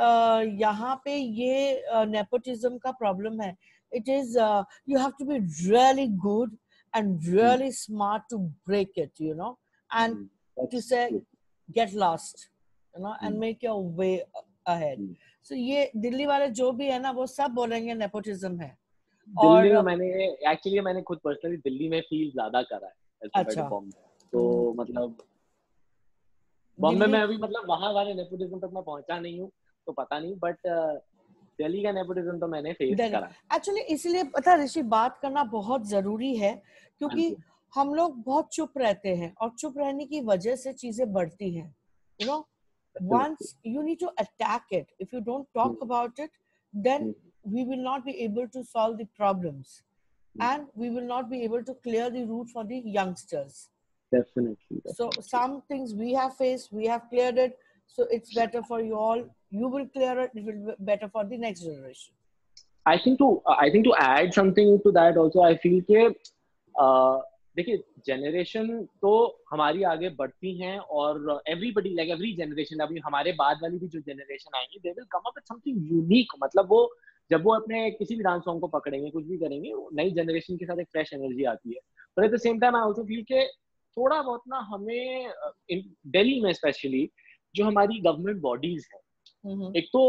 यहाँ पे ये नेपोटिज्म का प्रॉब्लम है. It is you have to be really good and really smart to break it, you know, and to say get lost, you know, and make your way ahead. So ये दिल्ली वाले जो भी है ना वो सब बोलेंगे नेपोटिज्म है. दिल्ली में मैंने खुद पर्सनली दिल्ली में फील ज्यादा करा है. अच्छा. तो मतलब बॉम्बे में अभी मतलब वहां वाले नेपोटिज्म तक मैं पहुंचा नहीं हूँ तो पता नहीं, बट दिल्ली का नेपोटिज्म तो मैंने फेस करा. एक्चुअली इसलिए पता ऋषि बात करना बहुत जरूरी है क्योंकि हम लोग बहुत चुप रहते हैं और चुप रहने की वजह से चीजें बढ़ती हैं. You know, once you need to attack it. If you don't talk about it, then we will not be able to solve the problems and we will not be able to clear the route for the youngsters. Definitely. So some things we have faced, we have cleared it, so it's better for you all. You will clear it, it will be better for the next generation. I think to add something to that also, I feel कि देखिए generation तो हमारी आगे बढ़ती हैं और everybody like every generation, अभी हमारे बाद वाली भी जो जनरेशन आएंगी, they will come up with something unique. मतलब वो जब वो अपने किसी भी डांस सॉन्ग को पकड़ेंगे, कुछ भी करेंगे, नई जनरेशन के साथ एक फ्रेश एनर्जी आती है. पर at the same time I also feel के थोड़ा बहुत ना हमें दिल्ली में स्पेशली जो हमारी गवर्नमेंट बॉडीज हैं, एक तो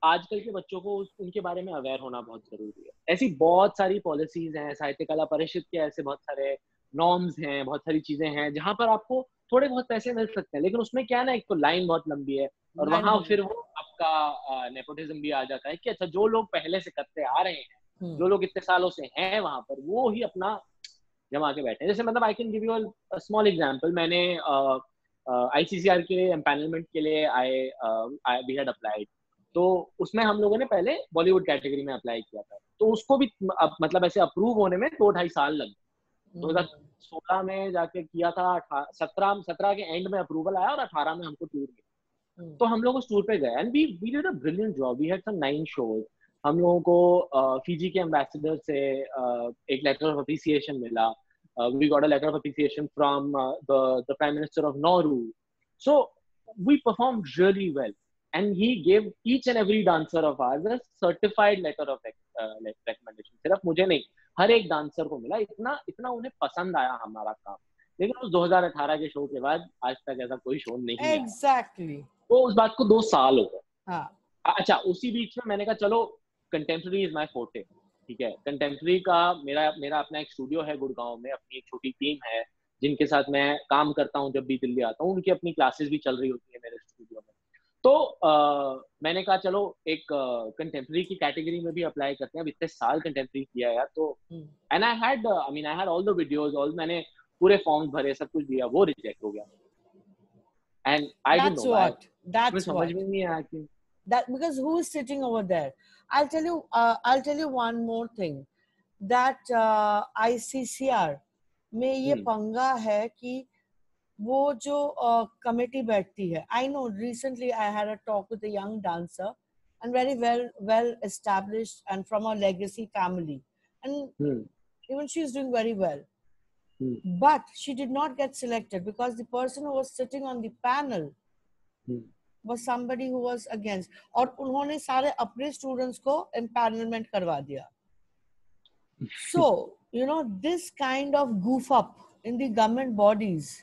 आजकल के बच्चों को उनके बारे में अवेयर होना बहुत जरूरी है. ऐसी बहुत सारी पॉलिसीज हैं, साहित्य कला परिषद के ऐसे बहुत सारे नॉर्म्स हैं, बहुत सारी चीजें हैं जहां पर आपको थोड़े बहुत पैसे मिल सकते हैं, लेकिन उसमें क्या है ना, एक तो लाइन बहुत लंबी है और वहां फिर वो आपका नेपोटिज्म भी आ जाता है कि अच्छा जो लोग पहले से करते आ रहे हैं, जो लोग इतने सालों से हैं वहां पर, वो ही अपना जमा के बैठे हैं. जैसे मतलब I can give you a small example. मैंने आईसीसीआर के एम्पैनलमेंट के लिए वी हैड अप्लाइड, तो उसमें हम लोगों ने पहले बॉलीवुड कैटेगरी में अप्लाई किया था, तो उसको भी मतलब ऐसे अप्रूव होने में 2-2.5 साल लगे. 2016 में जाके किया था, 17 के एंड में अप्रूवल आया और 18 में हमको टूर मिला. तो हम लोग उस टूर पे गए and we did a brilliant job. We had some 9 shows. हम लोगों को फीजी के एम्बेसडर से एक लेटर ऑफ अप्रिसिएशन मिला. We got a letter of appreciation from the Prime Minister of Nauru. So we performed really well, and he gave each and every dancer of ours a certified letter of recommendation. सिर्फ मुझे नहीं, हर एक dancer को मिला. इतना उन्हें पसंद आया हमारा काम. लेकिन उस 2018 के शो के बाद आज तक ऐसा कोई शो नहीं है. Exactly. तो उस बात को 2 साल हो गए. हाँ. अच्छा, उसी बीच में मैंने कहा चलो कंटेम्प्रेरी इज माय फोर्टे. ठीक है, कंटेम्प्रेरी का मेरा अपना एक स्टूडियो है गुड़गांव में, अपनी एक छोटी टीम है जिनके साथ मैं काम करता हूँ. जब भी दिल्ली आता हूँ उनकी अपनी क्लासेस भी चल रही होती है मेरे स्टूडियो में. तो मैंने कहा चलो एक कंटेम्प्रेरी की कैटेगरी में भी अप्लाई करते हैं. अब इतने साल कंटेम्प्रेरी किया यार, तो and I had all the videos, all मैंने पूरे फॉर्म्स भरे, सब कुछ दिया, वो रिजेक्ट हो गया. And I don't know why. That's समझ में नहीं आया कि that because who is sitting over there. I'll tell you one more thing, that ICCR में ये पंगा है कि वो जो कमेटी बैठती है. I know recently I had a talk with a young dancer and very well established and from a legacy family, and even she is doing very well, but she did not get selected because the person who was sitting on the panel was somebody who was against, और उन्होंने सारे अपने students को empanelment करवा दिया. So you know, this kind of goof up in the government bodies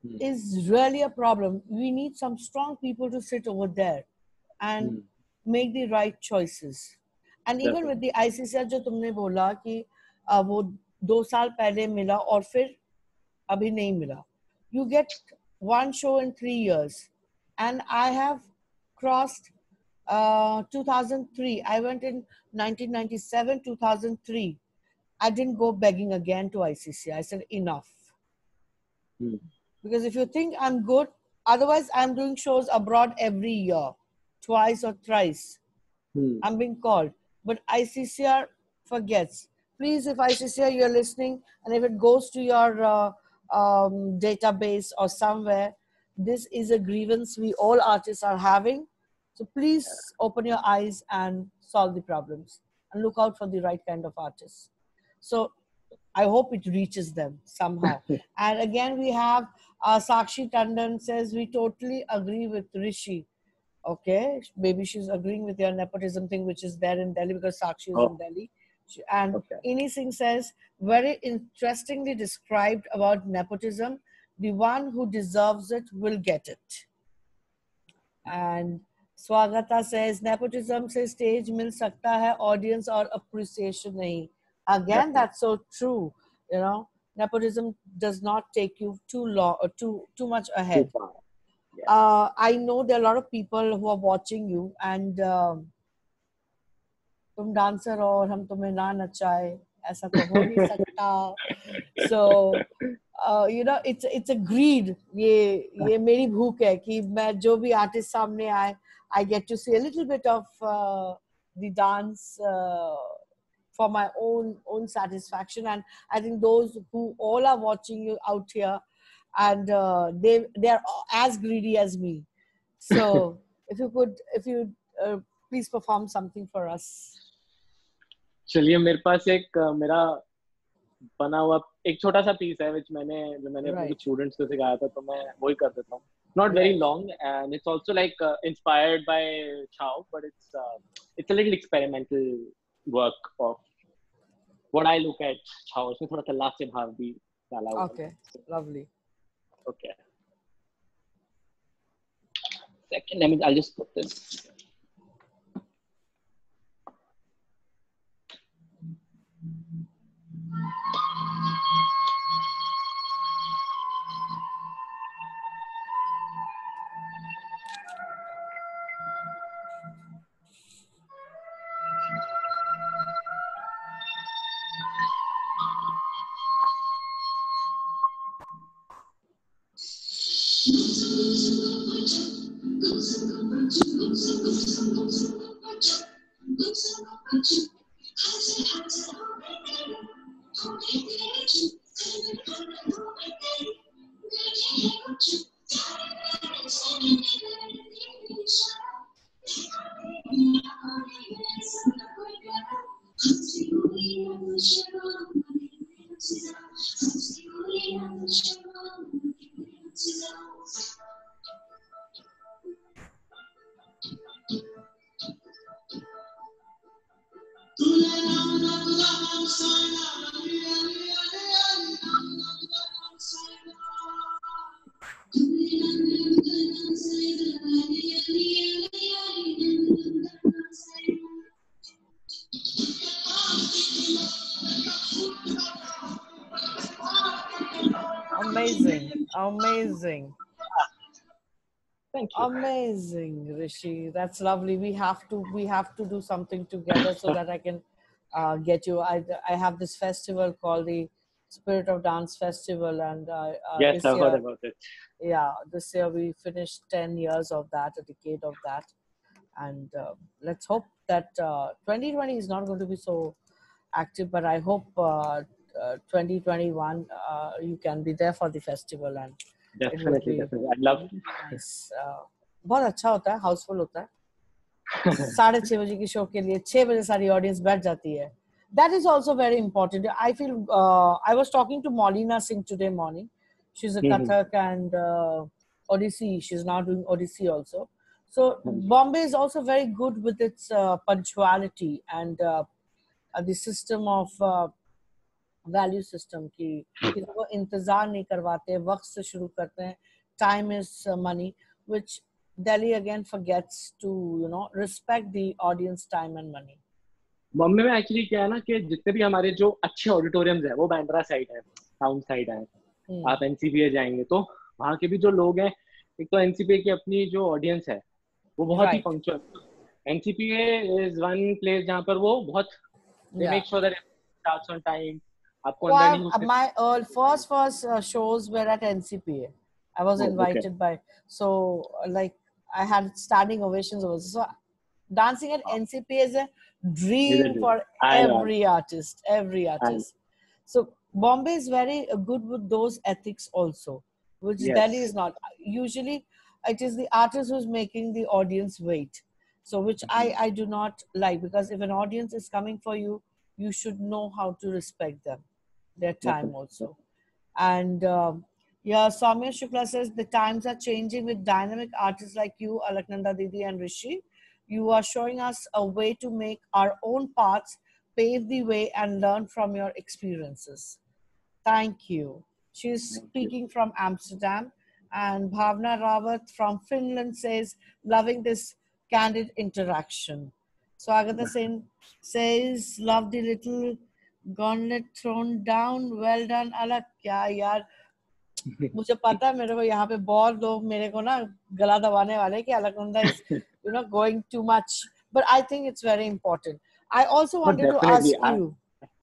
is really a problem. We need some strong people to sit over there and make the right choices. And even with the ICCR जो तुमने बोला कि वो 2 साल पहले मिला और फिर अभी नहीं मिला. You get one show in 3 years. And I have crossed 2003. I went in 1997, 2003. I didn't go begging again to ICC. I said enough. Because if you think I'm good, otherwise I'm doing shows abroad every year, twice or thrice. I'm being called. But ICCR forgets. Please, if ICCR you're listening, and if it goes to your database or somewhere. This is a grievance we all artists are having. So please open your eyes and solve the problems and look out for the right kind of artists. So I hope it reaches them somehow. And again, we have Sakshi Tandon says, we totally agree with Rishi. Okay, maybe she's agreeing with your nepotism thing, which is there in Delhi because Sakshi is in Delhi. And Ini Singh says, very interestingly described about nepotism. The one who deserves it will get it. And Swagata says, nepotism se stage mil sakta hai, audience or appreciation nahi. Again, that's so true. You know, nepotism does not take you too long or too much ahead. I know there are a lot of people who are watching you, and तुम dancer हो और हम तुम्हें ना नचाए, ऐसा तो हो नहीं सकता. So you know, it's a greed. ये मेरी भूख है कि मैं जो भी artist सामने आए, I get to see a little bit of the dance for my own satisfaction. And I think those who all are watching you out here, and they are as greedy as me. So if you please perform something for us. चलिए, मेरे पास एक मेरा बना हुआ एक छोटा सा piece है जो मैंने अपने स्टूडेंट्स को सिखाया था, तो मैं वही कर देता हूँ. Not very long, and it's also like inspired by Chao, but it's a little experimental work of what I look at Chao. उसमें थोड़ा सा लास्य भाव भी डाला हुआ. Okay, lovely. Okay. Second, I'll just put this. Amazing. Thank you. Amazing, Rishi. That's lovely. We have to do something together so that I can get you. I have this festival called the Spirit of Dance Festival, and yes, I've heard about it. Yeah, this year we finished 10 years of that, a decade of that, and let's hope that 2020 is not going to be so active, but I hope 2021 you can be there for the festival. And definitely. I'd love to. Nice. बहुत अच्छा होता है, हाउसफुल होता है. 6:30 बजे की show के लिए 6 बजे सारी ऑडियंस बैठ जाती है. That is also very important. I feel I was talking to Maulina Singh today morning. She's a Kathak and Odissi. She's now doing Odissi also. So Bombay is also very good with its punctuality and the system of value system की वो इंतजार नहीं करवाते, वक्त से शुरू करते हैं. Time is money, which Delhi again forgets to, you know, respect the audience time and money. Bombay में एक्चुअली क्या है ना कि जितने भी हमारे जो अच्छे ऑडिटोरियम्स हैं वो बांद्रा साइड है, टाउन साइड है. आप एनसीपीए जाएंगे तो वहाँ के भी जो लोग हैं, एक तो एनसीपीए की अपनी जो ऑडियंस है वो बहुत ही punctual. NCPA is one place जहाँ पर वो बहुत they make sure that it starts on time. My first shows were at NCPA. I was invited by, so like I had standing ovations over. So dancing at NCPA is a dream for every artist. So Bombay is very good with those ethics also, which Delhi is not. Usually, it is the artist who's making the audience wait. So, which I do not like, because if an audience is coming for you, you should know how to respect them, their time also. And yeah, Soumya Shukla says the times are changing with dynamic artists like you, Alaknanda Didi and Rishi. You are showing us a way to make our own paths, pave the way, and learn from your experiences. Thank you. She's speaking from Amsterdam. And Bhavna Rawat from Finland says, loving this candid interaction. Swagata Sen says, love the little gauntlet thrown down. Well done, Alak. क्या यार, मुझे पता है मेरे को यहाँ पे बहुत लोग मेरे को ना गला दबाने वाले कि Alaknanda is, you know, going too much. But I think it's very important. I also wanted to ask you.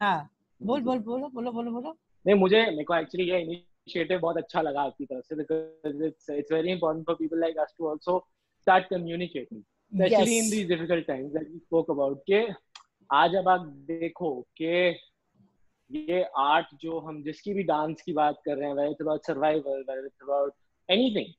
हाँ, बोलो. नहीं, मेरे को एक्चुअली ये इनिशिएटिव बहुत अच्छा लगा आपकी तरफ से, because it's very important for people like us to also start communicating, especially in these difficult times that we spoke about. कि आज अब आप देखो कि ये आर्ट जो हम जिसकी भी डांस की बात कर रहे हैं, whether it's about survival, whether it's about anything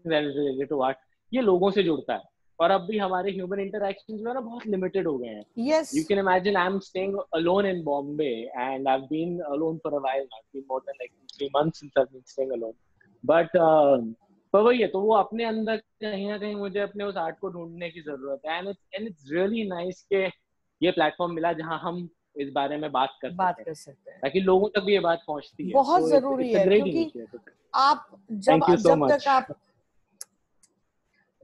that is related to art, ये लोगों से जुड़ता है. और अब भी हमारे ह्यूमन इंटरेक्शंस जो है ना बहुत लिमिटेड हो गए हैं. Yes. You can imagine I'm staying alone in Bombay and I've been alone for a while now. It's been more than like 3 months since I've been staying alone. But पर वही है, तो वो अपने अंदर कहीं ना कहीं मुझे अपने उस आर्ट को ढूंढने की जरूरत है. And it's really nice कि ये प्लेटफॉर्म मिला जहाँ हम इस बारे में बात कर सकते हैं ताकि लोगों तक भी ये बात पहुंचती है. बहुत जरूरी है, क्योंकि आप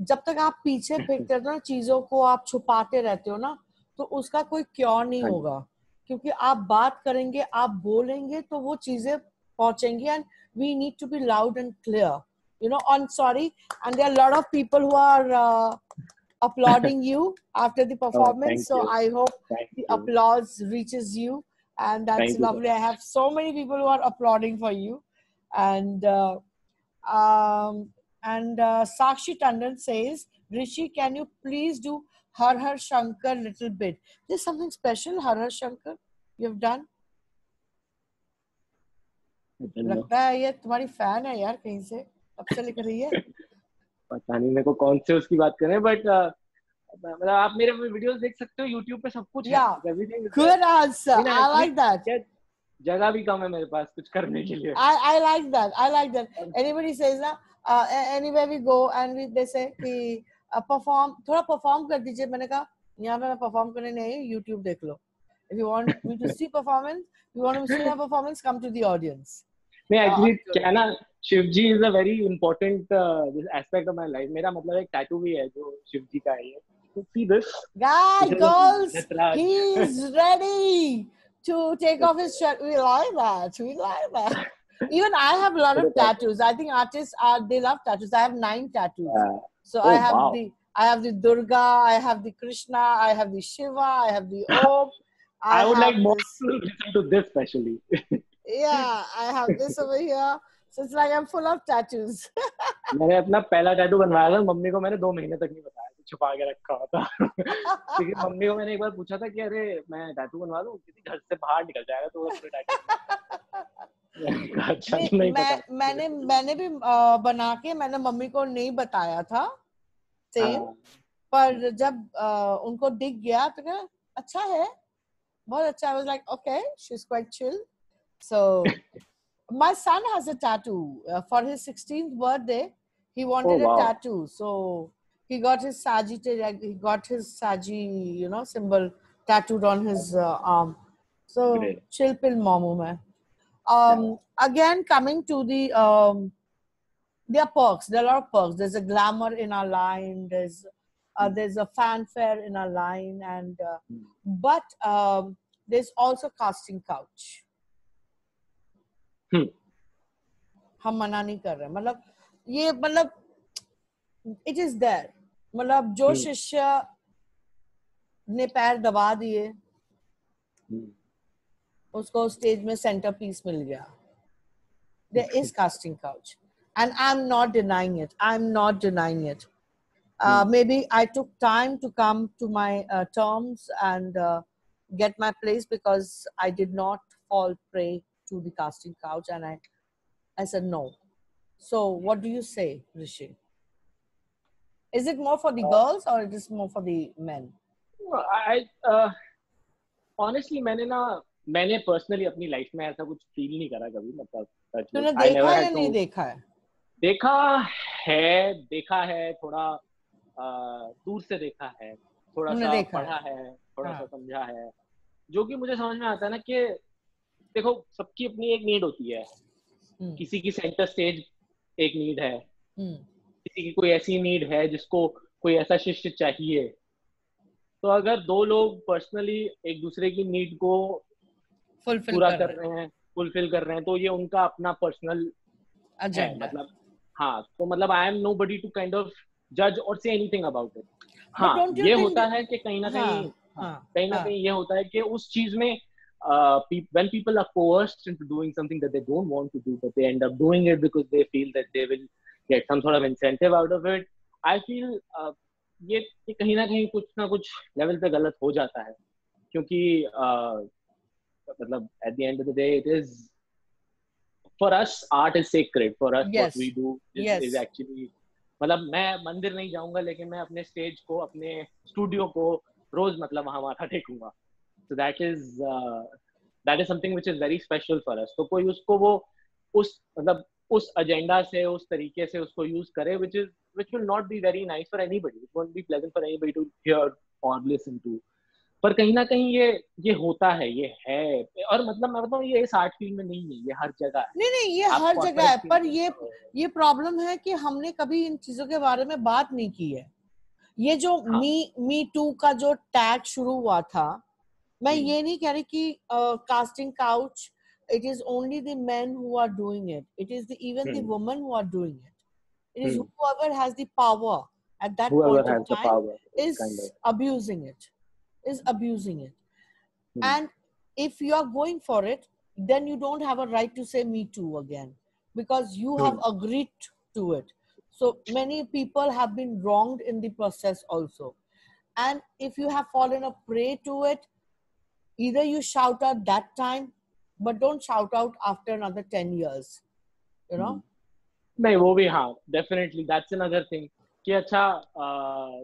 जब तक आप पीछे फेंकते हो ना चीजों को, आप छुपाते रहते हो ना, तो उसका कोई क्योर नहीं होगा. क्योंकि आप बात करेंगे, आप बोलेंगे, तो वो चीजें पहुंचेंगी. And we need to be loud and clear, you know. I'm sorry, and there are a lot of people who are applauding you after the performance. So I hope the applause reaches you, and that's lovely. I have so many people who are applauding for you. And Sakshi Tandon says, Rishi, can you please do Har Har Shankar little bit? There's something special, Har Har Shankar, you've done? लगता है ये तुम्हारी fan है यार, कहीं से अब से लिख रही है. पता नहीं मेरे को कौन से उसकी बात कर रहे हैं, बट मतलब आप मेरे वीडियोस देख सकते हो YouTube पे, सब कुछ है. Good answer. I like that. जगह भी कम है मेरे पास कुछ करने के लिए. I like that. Anybody says ना, anywhere we go and they say कि perform, थोड़ा perform कर दीजिए. मैंने कहा यहाँ पे मैं perform करने नहीं, YouTube देख लो. If you want me to see performance, you want to see a performance, come to the audience. नहीं, एक्चुअली क्या है ना, Shivji is a very important aspect of my life. मेरा मतलब एक टैटू भी है जो शिवजी का है. See this guy, girls, he's ready to take off his shirt. We like that. Even I have a lot of tattoos. I think artists they love tattoos. I have 9 tattoos. So I have the Durga, I have the Krishna, I have the Shiva, I have the Om. I would like more to listen to this especially. Yeah, I have this over here. So it's like I'm full of tattoos. मैंने अपना पहला tattoo बनवाया था. Mummy को मैंने 2 महीने तक नहीं बताया, छुपा के रखा हुआ था. क्योंकि मम्मी को मैंने एक बार पूछा था कि अरे मैं टैटू बनवा दूं, किसी घर से बाहर निकल जाएगा तो पूरे टैटू. अच्छा, नहीं पता. मैंने भी बना के मैंने मम्मी को नहीं बताया था सेम. पर जब उनको दिख गया तो क्या अच्छा है, बहुत अच्छा. I was like, okay, she's quite chill. So my son has a tattoo. For his 16th birthday, he wanted a tattoo. So he got his Sagittarius, he got his Sagi, you know, symbol tattooed on his arm. So chill pill momu mein. Again, coming to the there are perks. There are a lot of perks. There's a glamour in our line. There's a fanfare in our line, and but there's also casting couch. हम मना नहीं कर रहे. मतलब ये मतलब it is there. मतलब जो शिष्य ने पैर दबा दिए उसको स्टेज में सेंटर पीस मिल गया. There is casting couch, and I'm not denying it. Maybe I took time to come to my terms and get my place because I did not fall prey to the casting couch, and I said no. So what do you say, Rishi? Is it more for the girls or it is more for the men? I honestly मैंने personally अपनी life में ऐसा कुछ feel नहीं करा कभी, मतलब तूने I देखा never है had या to, नहीं देखा है? देखा है थोड़ा, दूर से देखा है, थोड़ा तुमने सा देखा पढ़ा है? है, थोड़ा सा हाँ. समझा है, जो कि मुझे समझ में आता है ना कि देखो सबकी अपनी एक नीड होती है, किसी की सेंटर स्टेज एक नीड है, किसी की कोई ऐसी नीड है जिसको कोई ऐसा शिष्य चाहिए। तो अगर दो लोग पर्सनली एक दूसरे की नीड को पूरा कर रहे हैं, फुलफिल कर रहे हैं, तो ये उनका अपना पर्सनल है, मतलब हाँ, तो मतलब I am nobody to kind of जज और से एनीथिंग अबाउट इट। हाँ, ये होता है कि कहीं ना कहीं ये होता है कि उस चीज में when people are coerced into doing something that they don't want to do, but they end up doing it because they feel that they will get some sort of incentive out of it. I feel ये कहीं ना कुछ level पे गलत हो जाता है, क्योंकि मतलब at the end of the day it is, for us art is sacred, for us what we do is actually, मतलब मैं मंदिर नहीं जाऊंगा लेकिन मैं अपने स्टेज को, अपने स्टूडियो को रोज मतलब वहां माथा टेकूंगा। So that is something which is very special for us. तो कोई उसको वो उस एजेंडा से, उस तरीके से उसको यूज करे, which will not be very nice for anybody. It won't be pleasant for anybody to hear or listen to. पर कहीं ना कहीं ये होता है, ये है, और मतलब मैं बताऊँ ये इस आर्ट फील्ड में नहीं है, ये हर जगह है। नहीं ये हर जगह है, पर ये प्रॉब्लम है कि हमने कभी इन चीजों के बारे में बात नहीं की है। ये जो मी टू का जो टैग शुरू हुआ था, मैं ये नहीं कह रही कि casting couch it is only the men who are doing it. It is even the women who are doing it. It is whoever has the power at that point of time is abusing it. And if you are going for it, then you don't have a right to say me too again, because you have agreed to it. So many people have been wronged in the process also. And if you have fallen a prey to it, either you shout out that time, but don't shout out after another 10 years, you know? नहीं, वो भी हाँ, definitely that's another thing कि अच्छा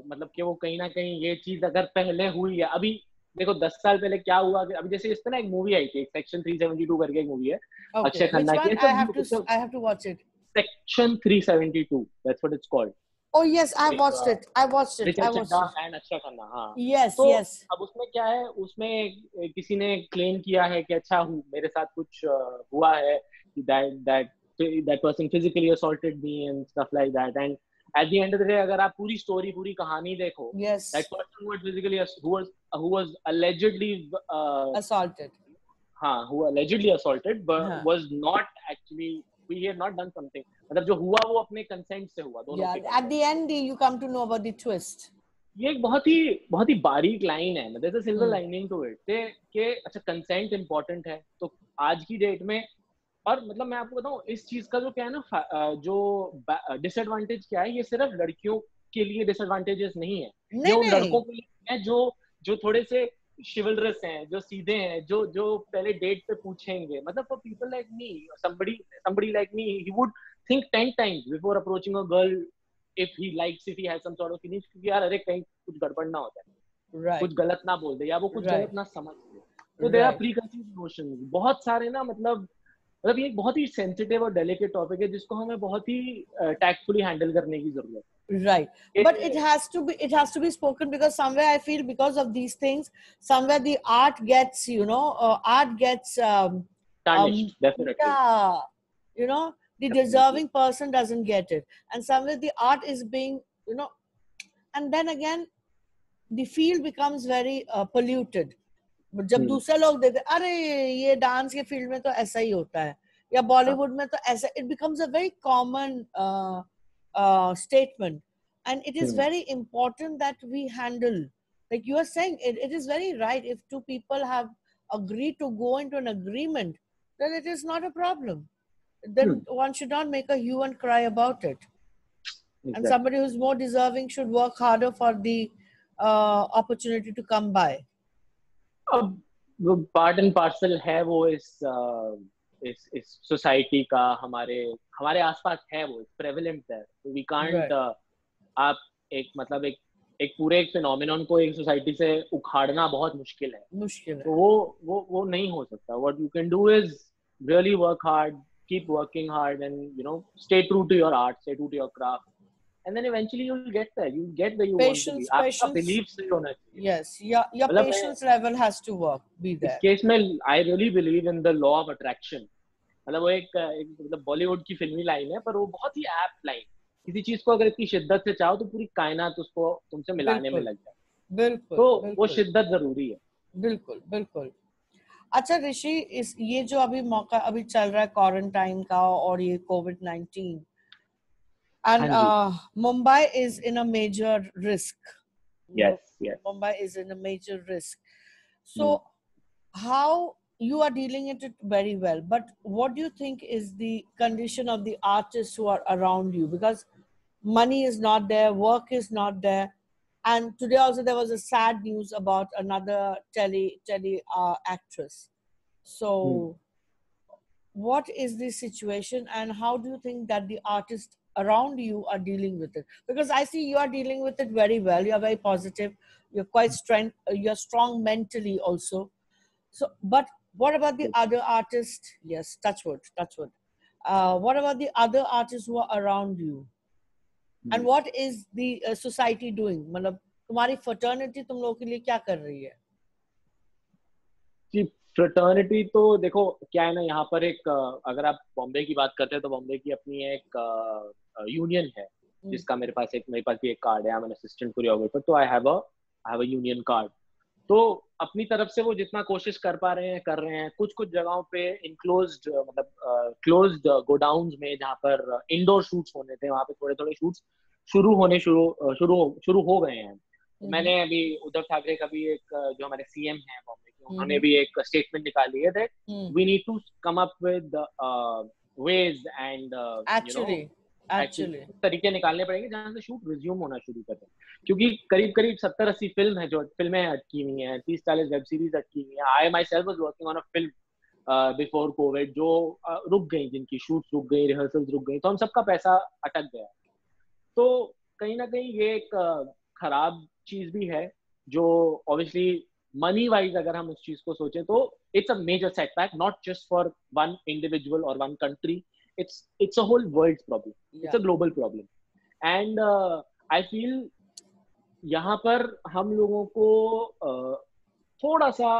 मतलब कि वो कहीं ना कहीं ये चीज अगर पहले हुई है, अभी देखो 10 साल पहले क्या हुआ, अभी जैसे इस पे ना एक मूवी आई थी, सेक्शन 372 करके एक मूवी है, अक्षय खन्ना की। I have to watch it. Section 372, that's what it's called. Oh yes, I watched it. Richard Chadha and Akshay Khanna, हाँ। Yes, तो yes. अब उसमें क्या है, उसमें किसी ने क्लेम किया है कि अच्छा मेरे साथ कुछ हुआ है, that person physically assaulted me and stuff like that, and at the end of the day अगर आप पूरी स्टोरी, पूरी कहानी देखो, that person was physically who was allegedly assaulted, हाँ, who allegedly assaulted but was not actually, he had not done something, मतलब जो हुआ वो अपने कंसेंट से हुआ दोनों के। At the end you come to know about the twist. ये एक बहुत ही बारीक लाइन है, there's a silver lining to it कि अच्छा कंसेंट इम्पोर्टेंट है, तो आज की डेट में, और मतलब मैं आपको बताऊं इस चीज का जो क्या है ना, जो डिसएडवांटेज क्या है, ये सिर्फ लड़कियों के लिए डिसएडवांटेजेस नहीं है, ये उन लड़कों के लिए है जो थोड़े से chivalrous हैं, जो सीधे हैं, जो पहले डेट पे पूछेंगे, मतलब for people like me, somebody like me, he would think 10 times before approaching a girl if he has some sort of feelings, क्योंकि यार अरे कहीं कुछ गड़बड़ ना हो जाए, कुछ गलत ना बोल दे, या वो कुछ गलत ना समझ ले, तो there are preconceived notions, बहुत सारे ना, मतलब ये एक बहुत ही सेंसिटिव और डेलिकेट टॉपिक है जिसको हमें बहुत ही टैक्टफुली हैंडल करने की जरूरत है। Right, but it has to be spoken, because somewhere I feel because of these things, somewhere the art gets, tarnished, definitely. Yeah, the deserving person doesn't get it, and somewhere the art is being, and then again the field becomes very polluted. जब दूसरे लोग देखते अरे ये dance के field में तो ऐसा ही होता है, या बॉलीवुड में तो ऐसा, it becomes a very common statement, and it is very important that we handle, like you are saying, it is very right. If two people have agreed to go into an agreement, then it is not a problem. Then one should not make a hue and cry about it. Exactly. And somebody who's more deserving should work harder for the opportunity to come by. अब वो part and parcel है वो इस इस society का हमारे आसपास है, वो प्रेवलेंट है, तो वी कांट आप एक मतलब एक पूरे एक फिनोमिनन को एक सोसाइटी से उखाड़ना बहुत मुश्किल है। तो वो नहीं हो सकता। What you can do is really work hard, keep working hard and stay true to your art, stay true to your craft, and then eventually you'll get there, you'll get where you want to be. आपका belief सही होना चाहिए। Yes, your patience level has to be there. इस case में I really believe in the law of attraction। मतलब वो एक मतलब बॉलीवुड की फिल्मी लाइन है, पर वो बहुत ही एप्ट लाइन। किसी चीज को अगर इतनी शिद्दत से चाहो तो पूरी कायनात उसको तुमसे मिलाने में लग जाए। बिल्कुल, तो वो शिद्दत जरूरी है। बिल्कुल बिल्कुल। अच्छा ऋषि, ये जो अभी मौका अभी चल रहा है क्वारंटाइन का और ये COVID-19, and Mumbai is in a major risk. Yes. Mumbai is in a major risk. So how you are dealing it very well, but what do you think is the condition of the artists who are around you? Because money is not there, work is not there, and today also there was a sad news about another tele actress. So what is the situation, and how do you think that the artists around you are dealing with it? Because I see you are dealing with it very well. You are very positive. You're quite you're strong mentally also. So, but what about the other artists? Yes, touch wood, touch wood. What about the other artists who are around you? And what is the society doing? मतलब तुम्हारी fraternity तुम लोगों के लिए क्या कर रही है? जी, फ्रेटर्निटी तो देखो क्या है ना, यहाँ पर एक अगर आप बॉम्बे की बात करते हैं तो बॉम्बे की अपनी एक यूनियन है, जिसका मेरे पास भी एक कार्ड है। I am an assistant choreographer, तो I have a union card. तो अपनी तरफ से वो जितना कोशिश कर पा रहे हैं कर रहे हैं। कुछ जगहों पे इनक्लोज्ड मतलब क्लोज्ड गोडाउन्स में जहाँ पर इंडोर शूट्स होने थे, वहाँ पे थोड़े शूट्स शुरू हो गए हैं। मैंने अभी उद्धव ठाकरे का भी एक जो हमारे सीएम हैं बॉम्बे के, उन्होंने भी एक स्टेटमेंट निकाली है that we need to come up with ways and actually तरीके निकालने पड़ेंगे जहाँ से शूट रिज्यूम होना शुरू करें, क्योंकि करीब 70-80 फिल्में अटकी हुई हैं, 30-40 वेब सीरीज अटकी हुई हैं। I myself was working on a film before Covid जो रुक गई, जिनकी शूट्स रुक गई, रिहर्सल्स रुक गई, तो हम सबका पैसा अटक गया। तो कहीं ना कहीं ये एक खराब चीज भी है, जो ऑब्वियसली मनी वाइज अगर हम उस चीज को सोचें तो it's a major setback, not just for one individual or one country, it's a whole world's problem. It's a global problem. And I feel यहाँ पर हम लोगों को थोड़ा सा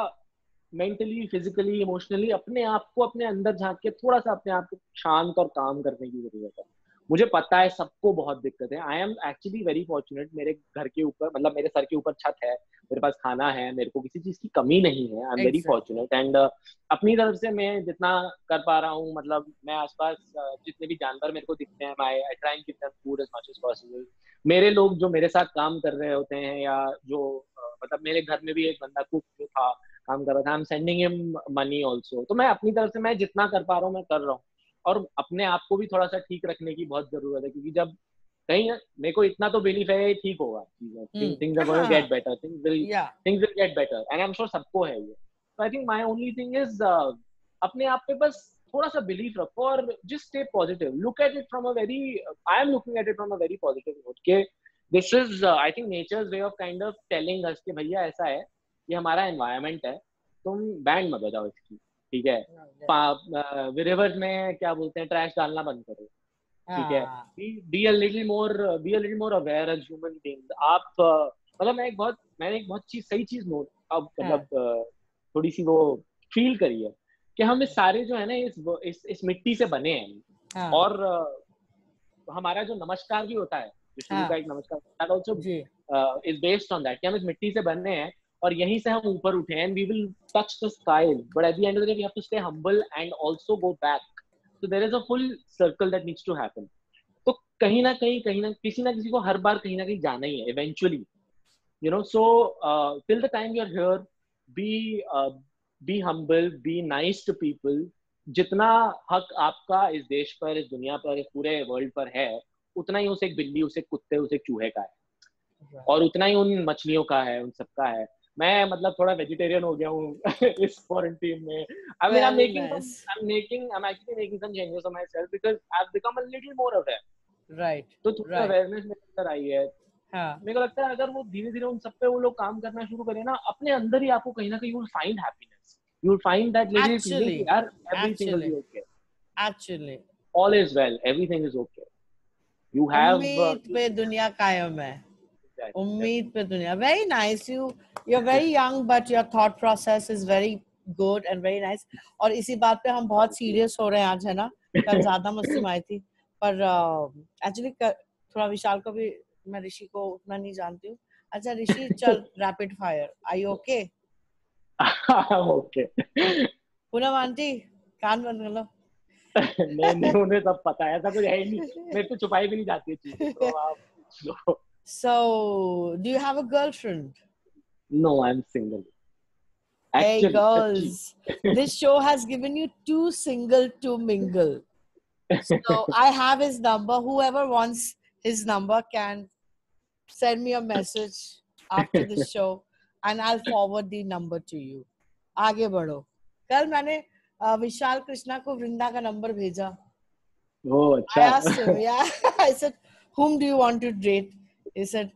मेंटली, फिजिकली, इमोशनली अपने आप को अपने अंदर झांक के थोड़ा सा अपने आप को शांत और काम करने की जरूरत है। मुझे पता है सबको बहुत दिक्कत है। I am actually very fortunate, मेरे घर के ऊपर मतलब मेरे सर के ऊपर छत है, मेरे पास खाना है, मेरे को किसी चीज की कमी नहीं है। I am very fortunate and अपनी तरफ से मैं जितना कर पा रहा हूँ, मतलब मैं आसपास जितने भी जानवर मेरे को दिखते हैं, I try and give them food as much as possible. मेरे लोग जो मेरे साथ काम कर रहे होते हैं, या जो मतलब मेरे घर में भी एक बंदा कुक जो था काम कर रहा था, I am sending him money also. तो मैं अपनी तरफ से मैं जितना कर पा रहा हूँ मैं कर रहा हूँ, और अपने आप को भी थोड़ा सा ठीक रखने की बहुत जरूरत है, क्योंकि जब कहीं मेरे को इतना तो बिलीफ है ठीक होगा, things are going to get better, things will get better, and I am sure सबको है ये। तो I think my only thing is अपने आप पे बस थोड़ा सा बिलीफ रखो और just stay positive, look at it from a very I am looking at it from a very positive note के this is I think nature's way of kind of telling us कि भैया ऐसा है, ये हमारा environment है, तुम band मत बजाओ इसकी, ठीक है। रिवर्स में क्या बोलते हैं, ट्रैश डालना बंद करो, ठीक है। Be a little more aware as human beings. आप मतलब मैंने एक बहुत सही चीज नोट अब मतलब थोड़ी सी वो फील करी है कि हम इस सारे जो है ना इस मिट्टी से बने हैं, और हमारा जो नमस्कार भी होता है, जो शुरू का एक नमस्कार, that also is based on that कि हम इस मिट्टी से बनने हैं और यहीं से हम ऊपर उठे हैं, we will touch the sky, but at the end of the day we have to stay humble and also go back, so there is a full circle that needs to happen. तो कहीं ना किसी को हर बार कहीं ना कहीं जाना ही है eventually, you know. So till the time you are here, be humble, be nice to people. जितना हक आपका इस देश पर, इस दुनिया पर, इस पूरे वर्ल्ड पर है, उतना ही उस एक बिल्ली, उस एक कुत्ते, उस एक चूहे का है, और उतना ही उन मछलियों का है, उन सबका है। मैं मतलब थोड़ा वेजिटेरियन हो गया हूँ इस क्वारंटीन में. I mean, Very nice. I'm actually making some changes on myself because I've become a little more aware. Right. तो थोड़ी Right. अवेयरनेस मेरे अंदर आई है. हाँ. मेरे को लगता है अगर वो धीरे धीरे उन सब पे वो लोग काम करना शुरू करें ना, अपने अंदर ही आपको कहीं ना कहीं you'll find happiness. You'll find that little feeling कि Actually. यार everything will be Actually. okay. Actually. All is well. Everything is okay. You have उम्मीद पे दुनिया कायम है. उम्मीद पे दुनिया. Very nice. You're very young, but your thought process is very good and very nice. और इसी बात पे हम बहुत सीरियस हो रहे हैं आज, है ना? कल ज्यादा मस्ती मारी थी, पर एक्चुअली थोड़ा विशाल को भी, मैं ऋषि को उतना नहीं जानती हूँ. अच्छा ऋषि, चल rapid fire. Are you okay? Okay. Poonam aunty कान बंद कर लो. नहीं, उन्हें सब पता है, ऐसा कुछ है ही नहीं. मेरे से छुपाई भी नहीं जाती है चीजें, तो आप पूछ लो. So, do you have a girlfriend? No, I'm single. Hey Actually, girls, this show has given you too single to mingle. So I have his number. Whoever wants his number can send me a message after the show and I'll forward the number to you. आगे बढ़ो. कल मैंने विशाल कृष्णा को वृंदा का number भेजा. Oh, I asked him, yeah. I said, whom do you want to date? He said,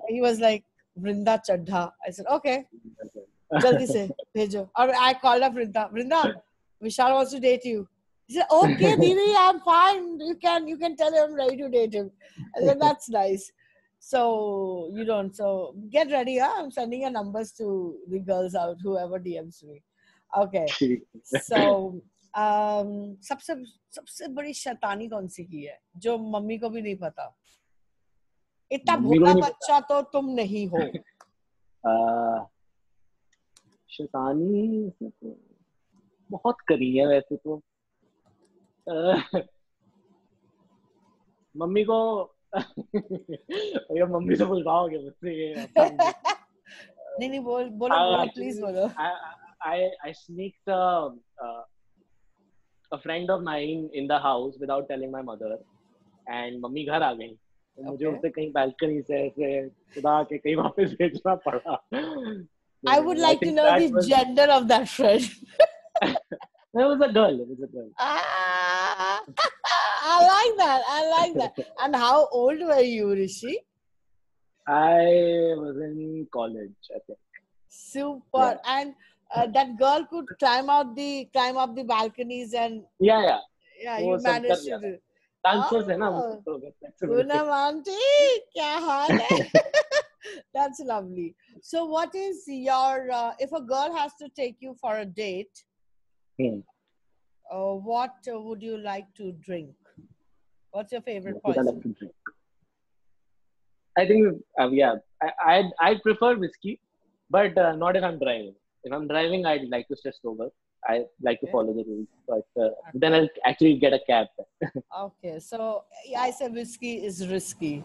he was like, Vrinda Chadha. I said, okay, jaldi se bhejo. Or I called up Vrinda. Vrinda, Vishal wants to date you. He said, okay, Didi, I'm fine. You can tell him I'm ready to date him. I said, that's nice. So you don't. So get ready, huh? I'm sending your numbers to the girls out, whoever DMs me. Okay. So सबसे सबसे बड़ी शैतानी कौन सी की है जो mummy को भी नहीं पता? इतना भोला बच्चा तो तुम नहीं हो. शैतानी बहुत करी है वैसे तो. मम्मी को या मम्मी से बुलवाओगे मुझसे ये? नहीं बोलो प्लीज बोलो. I sneaked a friend of mine in the house without telling my mother, and mummy घर आ गई, तो मुझे उसे कहीं balcony से ऐसे खुदा के कहीं वापस भेजना पड़ा. I would like to know the gender of that friend. It was a girl. I like that. And how old were you, Rishi? I was in college, I think. Super. Yeah. And that girl could climb up the balconies and yeah, you managed to do. Dancers है ना. Poonam aunty, क्या हाल है? That's lovely. So what is your if a girl has to take you for a date, what would you like to drink? What's your favorite poison? I think I prefer whiskey, but not if I'm driving. If I'm driving, I'd like to stay sober. I like to follow the rules, but then I'll actually get a cab. Okay, so I say whiskey is risky.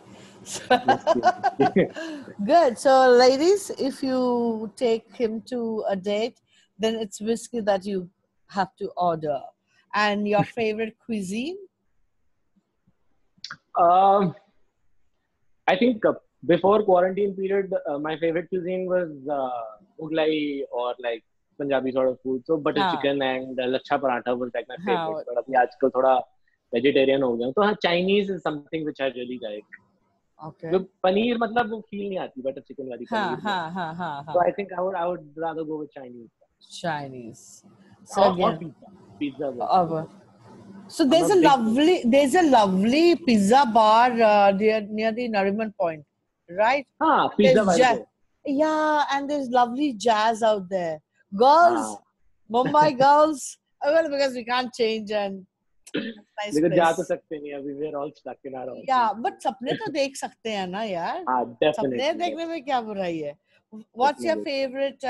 Good. So, ladies, if you take him to a date, then it's whiskey that you have to order. And your favorite cuisine? I think before quarantine period, my favorite cuisine was Mughlai or like Punjabi sort of food. So butter chicken and lachha paratha was like my favorite. But abhi aajkal thoda vegetarian ho gaya. So Chinese is something which I really like. Okay. So paneer matlab wo feel nahi aati butter chicken wali paneer. So I think I would rather go with Chinese. Chinese. So again, pizza. So there's a lovely pizza bar near the Nariman Point, right? Pizza bar. Yeah, and there's lovely jazz out there. Girls, Mumbai girls, well, because we can't change and nice place. जा तो सकते नहीं अभी, we're all stuck in our house. Yeah, but सपने तो देख सकते हैं ना यार. Definitely. सपने देखने में क्या बुराई है? What's your favorite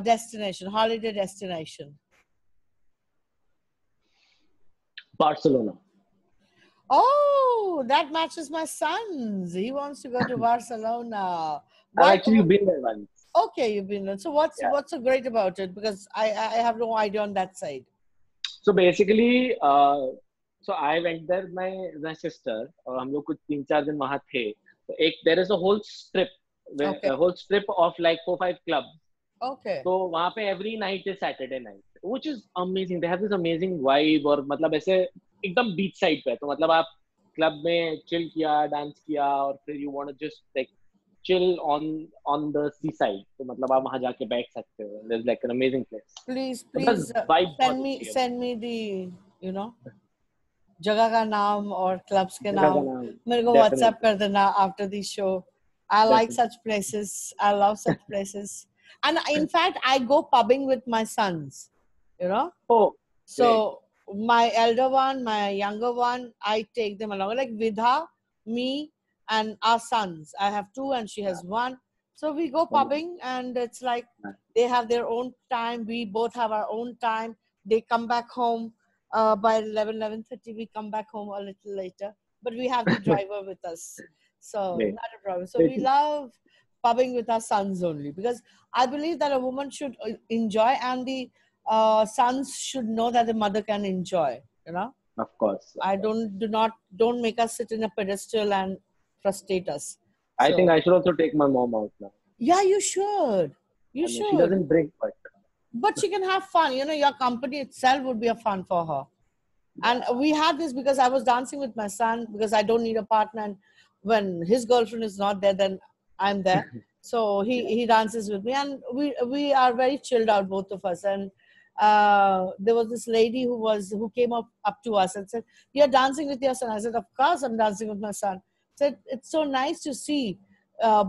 destination, holiday destination? Barcelona. Oh, that matches my son's. He wants to go to Barcelona. I've actually been there once. Okay, you've been there. So what's so great about it? Because I have no idea on that side. So basically, so I went there with my sister. और हम लोग कुछ 3-4 दिन वहाँ थे. So there is a whole strip Okay. a whole strip of like 4-5 clubs. Okay. तो वहाँ पे every night is Saturday night, which is amazing. They have this amazing vibe और मतलब ऐसे एकदम बीच साइड पे, तो मतलब आप क्लब में चिल किया, डांस किया, और फिर you want to just like chill on the seaside, तो मतलब आप वहाँ जाके बैठ सकते हो. There's like an amazing place. Please, तो बस please vibe बहुत अच्छी है. send me the, you know, जगह का नाम और क्लब्स के जगह का नाम नाम मेरे को व्हाट्सएप definitely कर देना after the show. I like definitely. such places. I love such places. And in fact, I go pubbing with my sons, you know. Oh, So great. my elder one, my younger one, I take them along. Like Vidha, me, and our sons. I have two and she has one. So we go Wonderful. pubbing and it's like Nice. they have their own time. We both have our own time. They come back home by 11:30. We come back home a little later. But we have the driver with us. So Great. not a problem. So Great. we love pubbing with our sons only because I believe that a woman should enjoy and the sons should know that the mother can enjoy, you know. Of course. I don't make us sit in a pedestal and frustrate us. I So, think I should also take my mom out now. yeah, you should. You I mean, should. she doesn't drink, But she can have fun. You know, your company itself would be a fun for her. And we had this because I was dancing with my son because I don't need a partner. And when his girlfriend is not there, then I'm there. So he dances with me, and we are very chilled out, both of us. And there was this lady who came up to us and said, "You're dancing with your son." I said, "Of course, I'm dancing with my son." Said, "It's so nice to see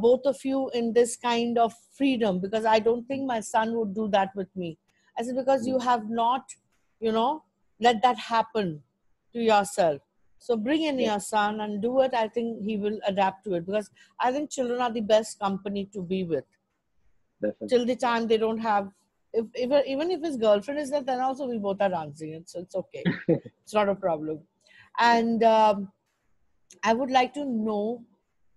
both of you in this kind of freedom because I don't think my son would do that with me." I said, "Because you have not, you know, let that happen to yourself. So bring in your son and do it. I think he will adapt to it because I think children are the best company to be with. Definitely. Till the time they don't have, even if his girlfriend is there, then also we both are dancing it. So it's okay. It's not a problem. And I would like to know,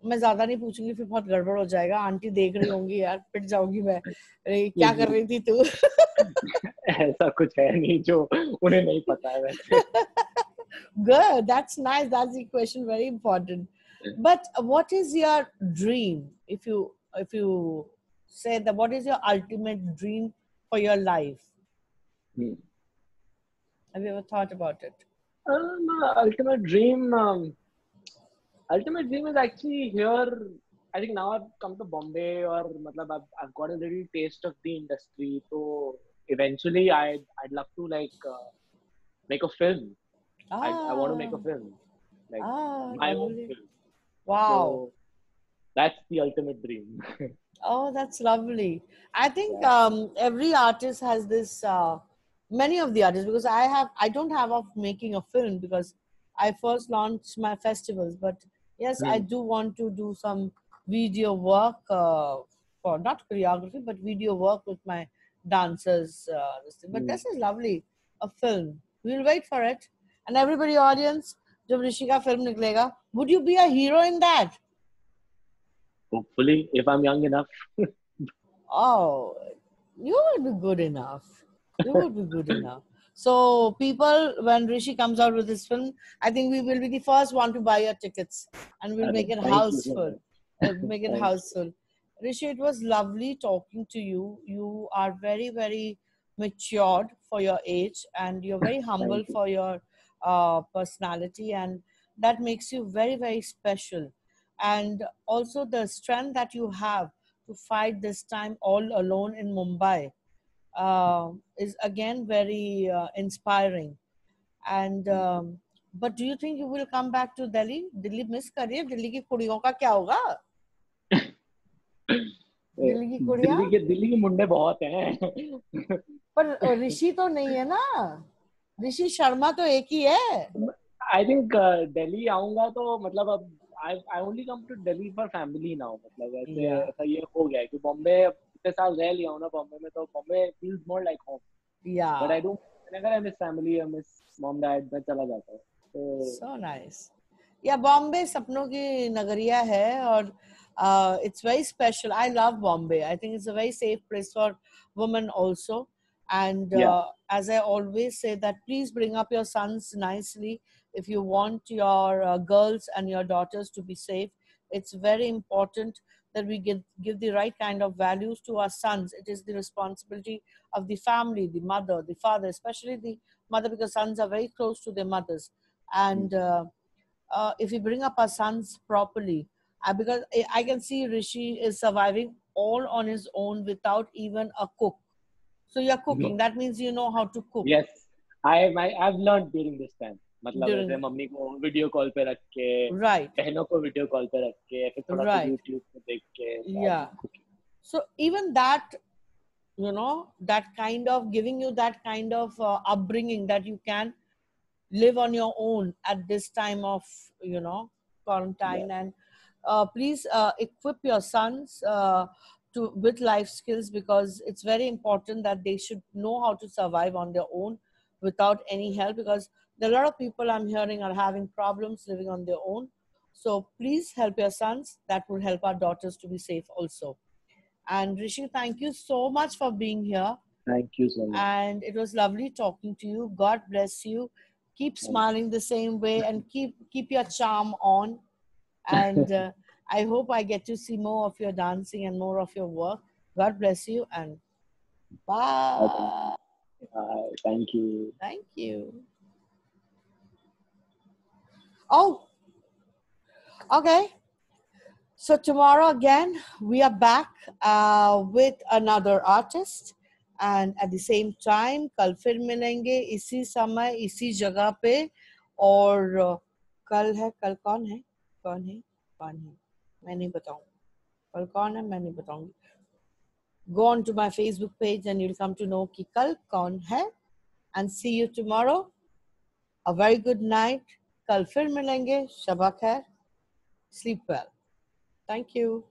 मैं ज्यादा नहीं पूछूंगी फिर बहुत गड़बड़ हो जाएगा aunty देख रही होंगी यार पिट जाऊंगी मैं अरे क्या कर रही थी तू ऐसा कुछ है नहीं जो उन्हें नहीं पता है वैसे. Good, that's nice. That's the question, very important. But what is your dream? If you say that, what is your ultimate dream for your life? Have you ever thought about it? Ultimate dream. Ultimate dream is actually here. I think now I've come to Bombay, or matlab I've got a little taste of the industry. So eventually, I'd love to like make a film. I want to make a film, like my own Lovely. film. Wow. So that's the ultimate dream. Oh, that's lovely. I think every artist has this, many of the artists, because I don't have of making a film because I first launched my festivals. But yes, I do want to do some video work for not choreography, but video work with my dancers. But this is lovely, a film. We'll wait for it. And everybody, audience, जब ऋषि का film निकलेगा, would you be a hero in that? Hopefully, if I'm young enough. Oh, you would be good enough. You would be good enough. So, people, when Rishi comes out with his film, I think we will be the first one to buy your tickets, and we'll make it houseful. Make it houseful. Rishi, it was lovely talking to you. You are very, very matured for your age, and you're very humble for your personality, and that makes you very, very special. And also the strength that you have to fight this time all alone in Mumbai is again very inspiring. And but do you think you will come back to Delhi? Delhi miss करिए. Delhi की कुड़ियों का क्या होगा? दिल्ली के मुंडे बहुत हैं. पर ऋषि तो नहीं है ना. ऋषि शर्मा तो एक ही है. I think दिल्ली आऊंगा तो मतलब अब I only come to Delhi for family now. मतलब ऐसा ये हो गया है कि बॉम्बे इतने साल रह लिया हूँ ना बॉम्बे में, तो Bombay feels more like home. Yeah. But I do, whenever I miss family, I miss mom, dad, मैं चला जाता हूँ. So nice. Yeah, Bombay सपनों की नगरिया है और it's very special. I love Bombay. I think it's a very safe place for women also. And as I always say that please bring up your sons nicely if you want your girls and your daughters to be safe. It's very important that we give the right kind of values to our sons. It is the responsibility of the family, the mother, the father, especially the mother, because sons are very close to their mothers. And if we bring up our sons properly, because I can see Rishi is surviving all on his own without even a cook. So you're cooking. That means you know how to cook. Yes, I've learned during this time. मतलब During ऐसे mummy को video call पे रख के, right, बहनों को video call पे रख के, फिर थोड़ा सा right, यूट्यूब पे देख के, yeah. So even that, you know, that kind of giving you that kind of upbringing that you can live on your own at this time of, you know, quarantine. Yeah. And please equip your sons with life skills, because it's very important that they should know how to survive on their own without any help, because there are a lot of people I'm hearing are having problems living on their own. So please help your sons. That will help our daughters to be safe also. And Rishi, thank you so much for being here. Thank you so much. And it was lovely talking to you. God bless you. Keep smiling the same way and keep your charm on. And I hope I get to see more of your dancing and more of your work. God bless you and bye. Thank you. Thank you. Oh, okay. So tomorrow again, we are back with another artist. And at the same time, कल फिर मिलेंगे इसी समय इसी जगह पे. और कल कौन है मैं नहीं बताऊँ. कल कौन है मैं नहीं बताऊँगी. Go on to my Facebook page and you'll come to know कि कल कौन है. And see you tomorrow. A very good night. कल फिर मिलेंगे. शबा खैर. Sleep well. Thank you.